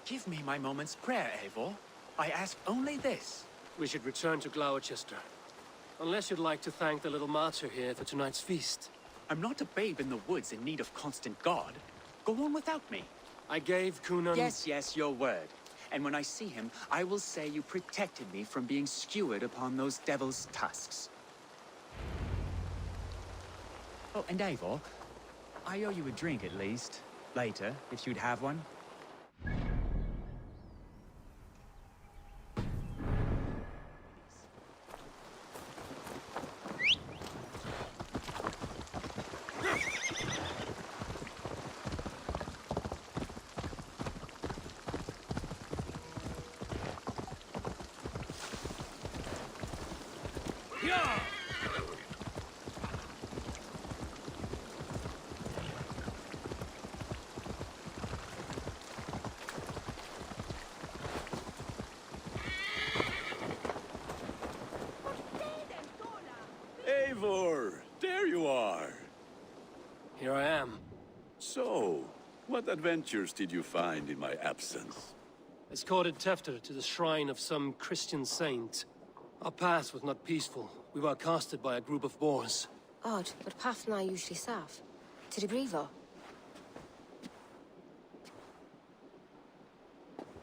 Give me my moment's prayer, Eivor. I ask only this. We should return to Gloucester. Unless you'd like to thank the little martyr here for tonight's feast. I'm not a babe in the woods in need of constant guard. Go on without me. I gave Kunan... Yes, your word. And when I see him, I will say you protected me from being skewered upon those devil's tusks. Oh, and Eivor, I owe you a drink at least. Later, if you'd have one. Eivor, there you are. Here I am. So, what adventures did you find in my absence? Escorted Tefter to the shrine of some Christian saint. Our path was not peaceful. We were accosted by a group of boars. Odd, but path and I usually serve. To the Grievo.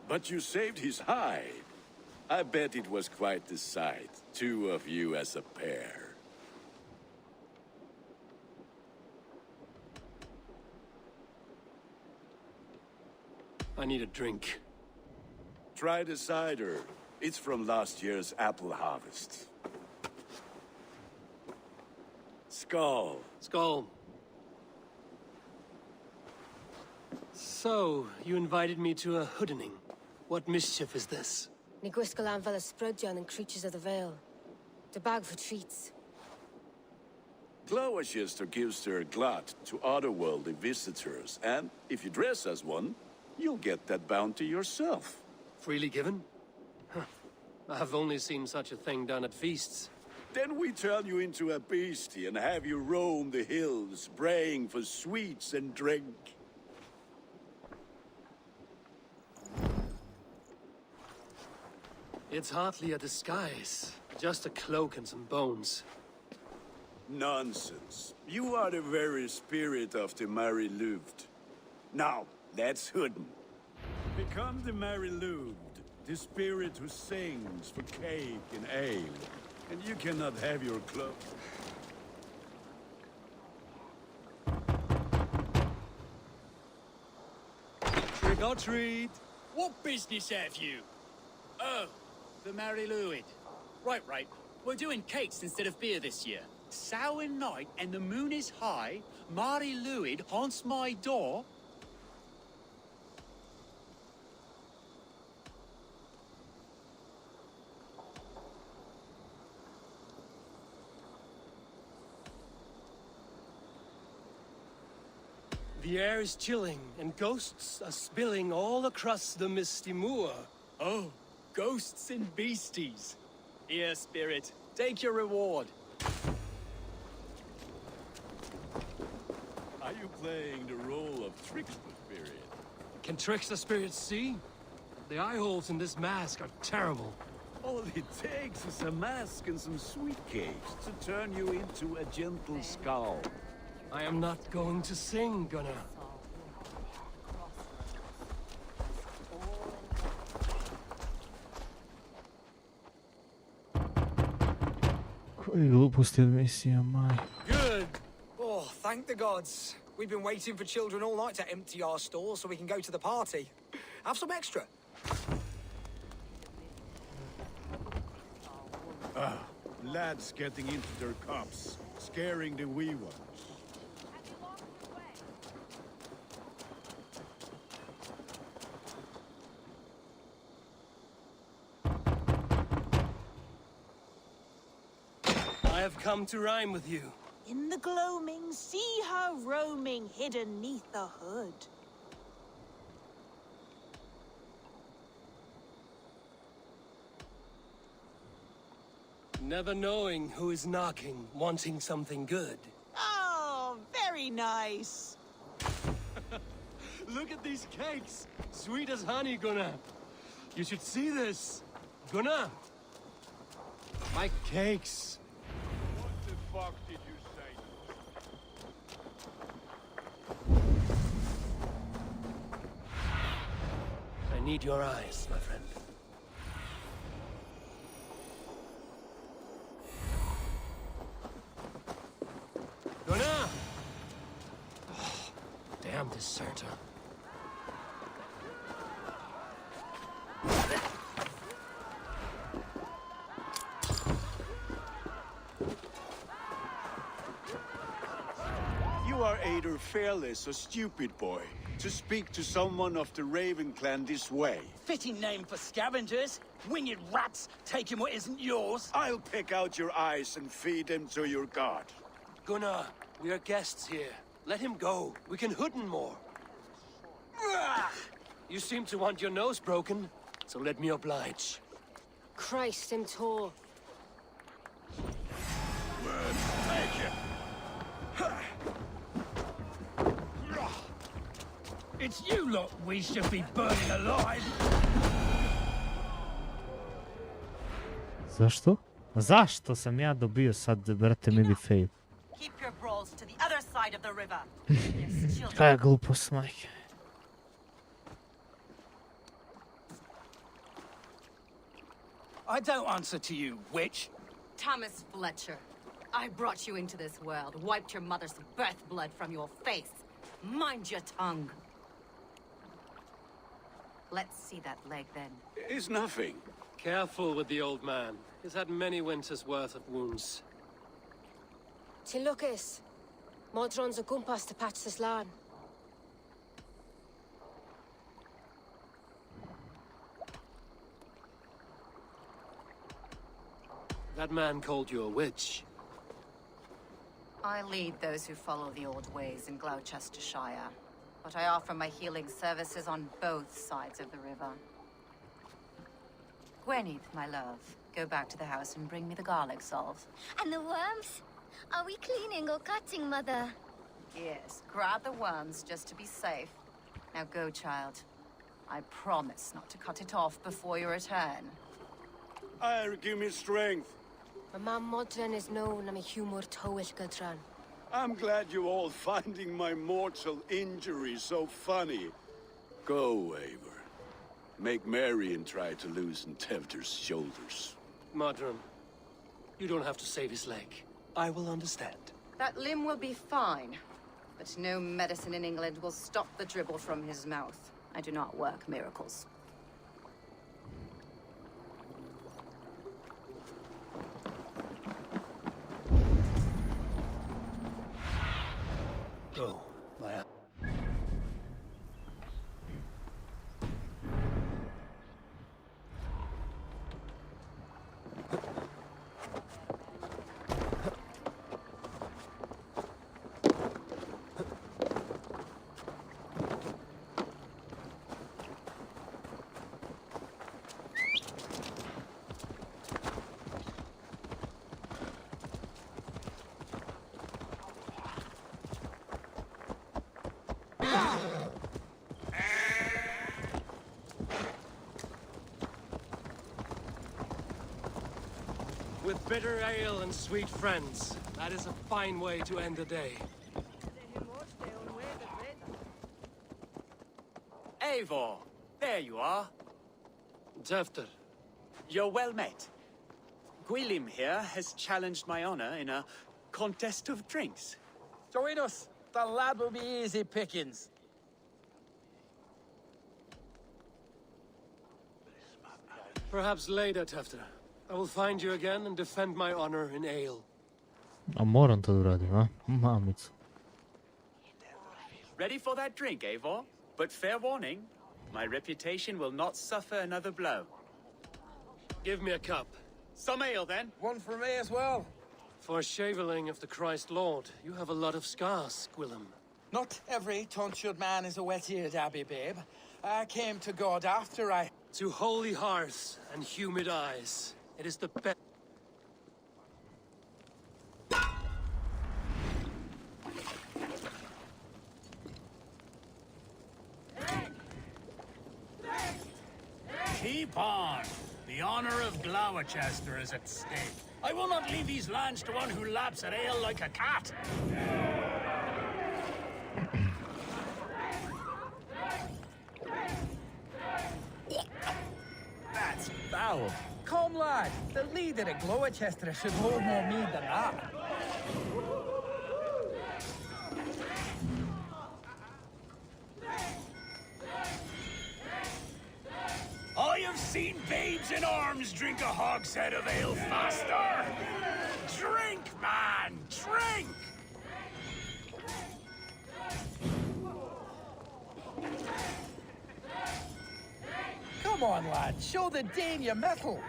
But you saved his hide. I bet it was quite the sight, two of you as a pair. I need a drink. Try the cider. It's from last year's apple harvest. Skull. Skull. So, you invited me to a hoodening. What mischief is this? Ni gwisgo lan fel y sbrydjon and creatures of the Vale. The bag for treats. Gloucester gives their glut to otherworldly visitors, and if you dress as one, you'll get that bounty yourself. Freely given? Huh. I've only seen such a thing done at feasts. Then we turn you into a beastie and have you roam the hills, braying for sweets and drink. It's hardly a disguise. Just a cloak and some bones. Nonsense. You are the very spirit of the Mary Louved. Now, let's hoodin. Become the Mary Louved, the spirit who sings for cake and ale. And you cannot have your cloak. Trick or treat. What business have you? Oh, the Mary Louid. Right. We're doing cakes instead of beer this year. Sour night and the moon is high. Mary Louid haunts my door. The air is chilling, and ghosts are spilling all across the misty moor. Oh, ghosts and beasties. Here, spirit, take your reward. Are you playing the role of trickster spirit? Can trickster spirits see? The eye holes in this mask are terrible. All it takes is a mask and some sweet cakes to turn you into a gentle skull. I am not going to sing, Gunnar. Koji gluposti od misija, maj. Good. Oh, thank the gods. We've been waiting for children all night to empty our stores so we can go to the party. Have some extra. Lads getting into their cups, scaring the wee ones. I have come to rhyme with you. In the gloaming, see her roaming hidden neath the hood. Never knowing who is knocking, wanting something good. Oh, very nice. Look at these cakes! Sweet as honey, Gunnar. You should see this. Gunnar! My cakes. What the fuck did you say? I need your eyes, my friend. Gunnar! Oh, damn deserter. You are either fearless or stupid, boy, to speak to someone of the Raven clan this way. Fitting name for scavengers. Winged rats taking what isn't yours. I'll pick out your eyes and feed them to your god. Gunnar, we are guests here. Let him go. We can hood him more. You seem to want your nose broken, so let me oblige. Christ, him tall. Word, take it. It's you lot we should be burning alive. Zašto? Zašto sam ja dobio sad, brate, midi fail? Keep your brawls to the other side of the river. Kaj je glupost, majke? I don't answer to you, witch. Thomas Fletcher, I brought you into this world, wiped your mother's birth blood from your face. Mind your tongue. Let's see that leg then. It's nothing. Careful with the old man. He's had many winters' worth of wounds. Till Lucas. Modron's a gumpas to patch this land. That man called you a witch. I lead those who follow the old ways in Gloucestershire, but I offer my healing services on both sides of the river. Gweneth, my love, go back to the house and bring me the garlic salt. And the worms? Are we cleaning or cutting, Mother? Yes, grab the worms just to be safe. Now go, child. I promise not to cut it off before you return. Give me strength. My mom Modron is known I'm a humor towish Gudran. I'm glad you're all finding my mortal injury so funny. Go, Eivor. Make merry and try to loosen Tevder's shoulders. Modron, you don't have to save his leg. I will understand. That limb will be fine, but no medicine in England will stop the dribble from his mouth. I do not work miracles. Go, Maya. Bitter ale and sweet friends. That is a fine way to end the day. Eivor, there you are. Tefter. You're well met. Gwilym here has challenged my honor in a contest of drinks. Join us. The lad will be easy pickings. Perhaps later, Tefter. I will find you again and defend my honor in ale. A moram to uradim, a? Mamicu. Ready for that drink, Eivor? But fair warning, my reputation will not suffer another blow. Give me a cup. Some ale, then. One for me as well. For shaveling of the Christ Lord, you have a lot of scars, Gwilym. Not every tonsured man is a wet-eared Abbey, babe. I came to God after I... To holy hearths and humid eyes. It is the best. Keep on. The honor of Gloucester is at stake. I will not leave these lands to one who laps at ale like a cat. That's foul. Come, lad. The leader of Gloucester should hold more mead than that. I have seen babes in arms drink a hogshead of ale faster. Drink, man, drink! Come on, lad. Show the Dane your mettle.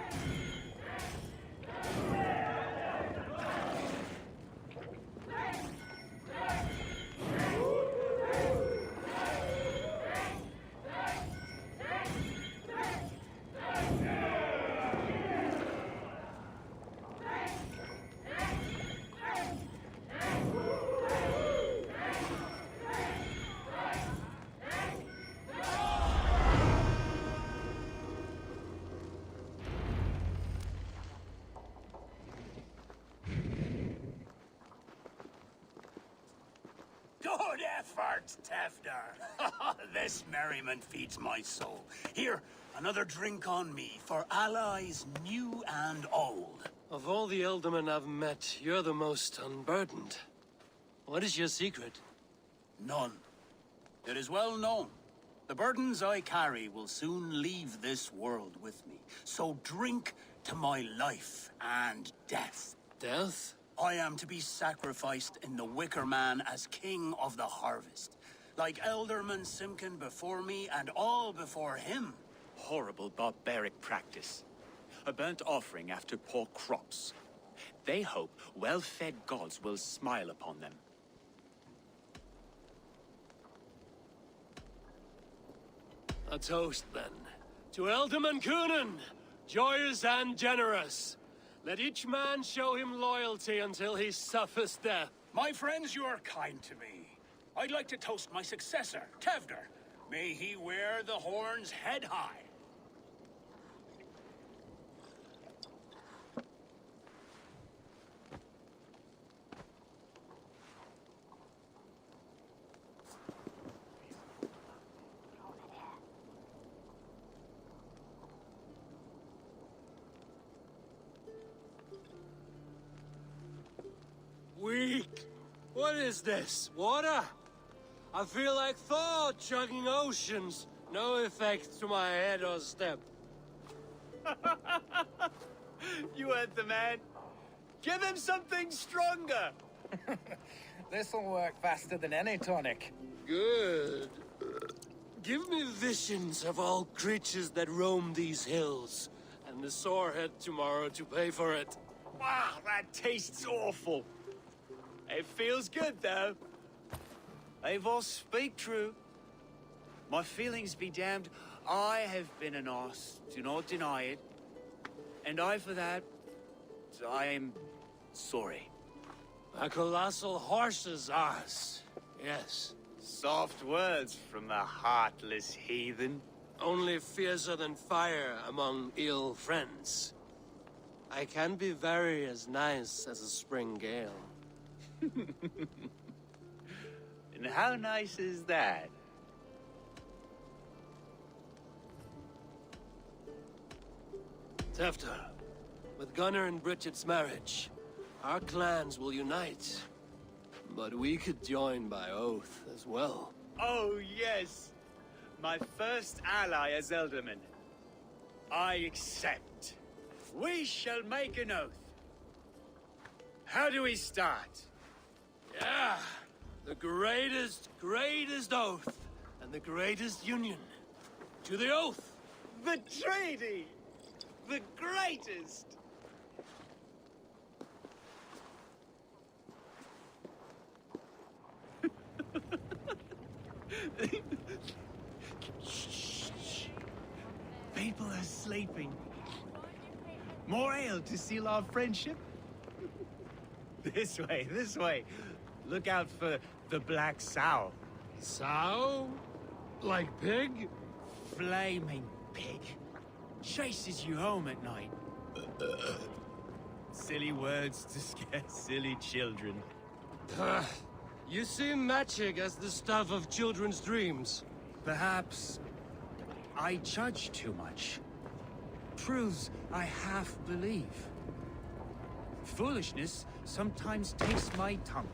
Good effort, Tefter. This merriment feeds my soul. Here, another drink on me for allies new and old. Of all the ealdormen I've met, you're the most unburdened. What is your secret? None. It is well known. The burdens I carry will soon leave this world with me. So drink to my life and death. Death? I am to be sacrificed in the Wicker Man as king of the harvest. Like Elderman Simkin before me and all before him. Horrible barbaric practice. A burnt offering after poor crops. They hope well-fed gods will smile upon them. A toast, then. To Ealdorman Coonan, joyous and generous. Let each man show him loyalty until he suffers death. My friends, you are kind to me. I'd like to toast my successor, Tefter. May he wear the horns head high. Weak. What is this? Water? I feel like Thor chugging oceans. No effect to my head or step. You heard the man. Give him something stronger. This'll work faster than any tonic. Good. Give me visions of all creatures that roam these hills, and the sorehead tomorrow to pay for it. Wow, that tastes awful. It feels good, though. Eivor, speak true. My feelings be damned. I have been an arse, do not deny it. And I, for that, I am sorry. A colossal horse's arse, yes. Soft words from the heartless heathen. Only fiercer than fire among ill friends. I can be very as nice as a spring gale. And how nice is that? Tefter, with Gunnar and Bridget's marriage, our clans will unite. But we could join by oath as well. Oh, yes. My first ally as Elderman. I accept. We shall make an oath. How do we start? Yeah, the greatest oath, and the greatest union. To the oath! The treaty! The greatest! Shh. People are sleeping. More ale to seal our friendship? This way. Look out for the black sow. Sow? Like pig? Flaming pig. Chases you home at night. Silly words to scare silly children. You see magic as the stuff of children's dreams. Perhaps I judge too much. Truths I half believe. Foolishness sometimes tastes my tongue.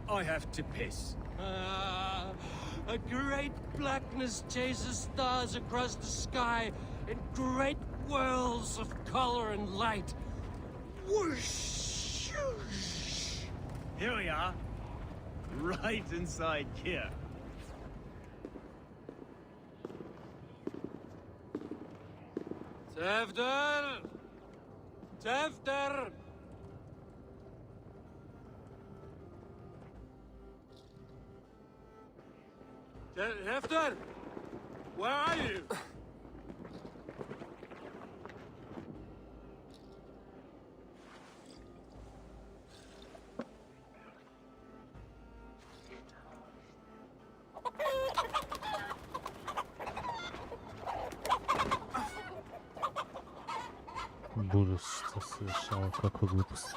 I have to piss. A great blackness chases stars across the sky in great whirls of color and light. Whoosh! Here we are. Right inside here. Tefter! Tefter! Tefter! Where are you? Budu što se dešava, kako glupost.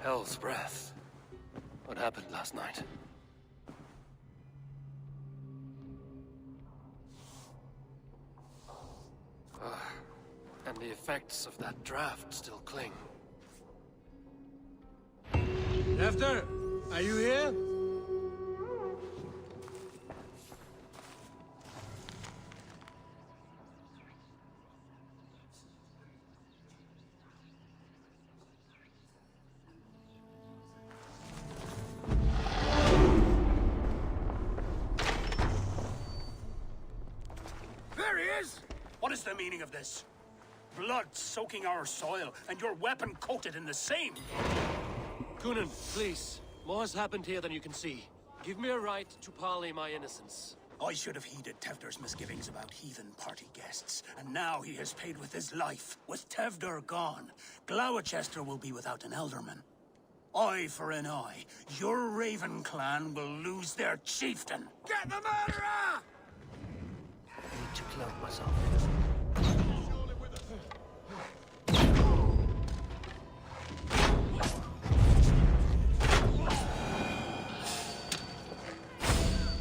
Hell's breath. What happened last night? And the effects of that draft still cling. Tefter, are you here? There he is! What is the meaning of this? Blood soaking our soil, and your weapon coated in the same! Kunin, please. More has happened here than you can see. Give me a right to parley my innocence. I should have heeded Tevder's misgivings about heathen party guests, and now he has paid with his life. With Tevder gone, Gloucester will be without an elderman. Eye for an eye. Your Raven clan will lose their chieftain. Get the murderer! I need to cloak myself.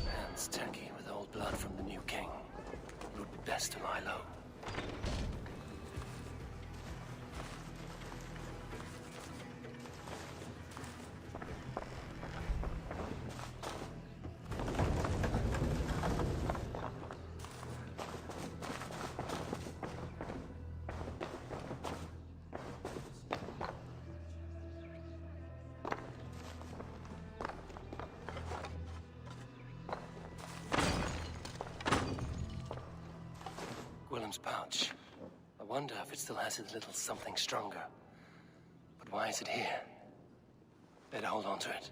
Hands tacky with old blood from the new king. It would be best to lie low. Gwilym's pouch. I wonder if it still has a little something stronger. But why is it here? Better hold on to it.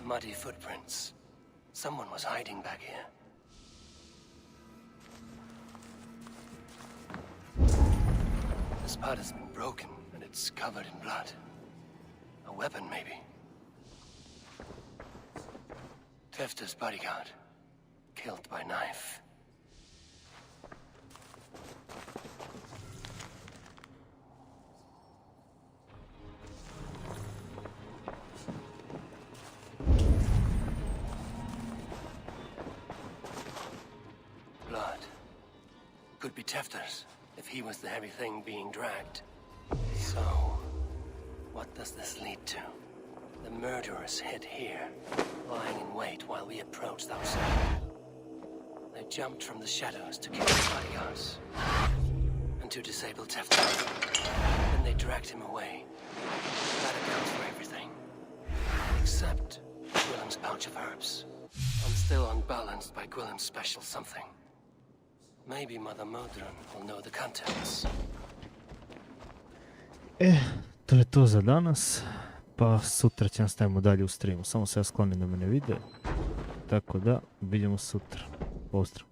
Muddy footprints. Someone was hiding back here. This part has been broken, and it's covered in blood. A weapon, maybe. Tefter's bodyguard. Killed by knife. Blood. Could be Tefter's, if he was the heavy thing being dragged. So, what does this lead to? The murderers hid here, lying in wait while we approached outside. They jumped from the shadows to kill the bodyguards. And to disable Tefter. Then they dragged him away. That accounts for everything. Except Gwilym's pouch of herbs. I'm still unbalanced by Gwilym's special something. Maybe Mother Modron will know the contents. To je to za danas. Pa sutra će nastavimo dalje u streamu. Samo se ja sklonim da me ne vide. Tako da, vidimo sutra. Pozdrav.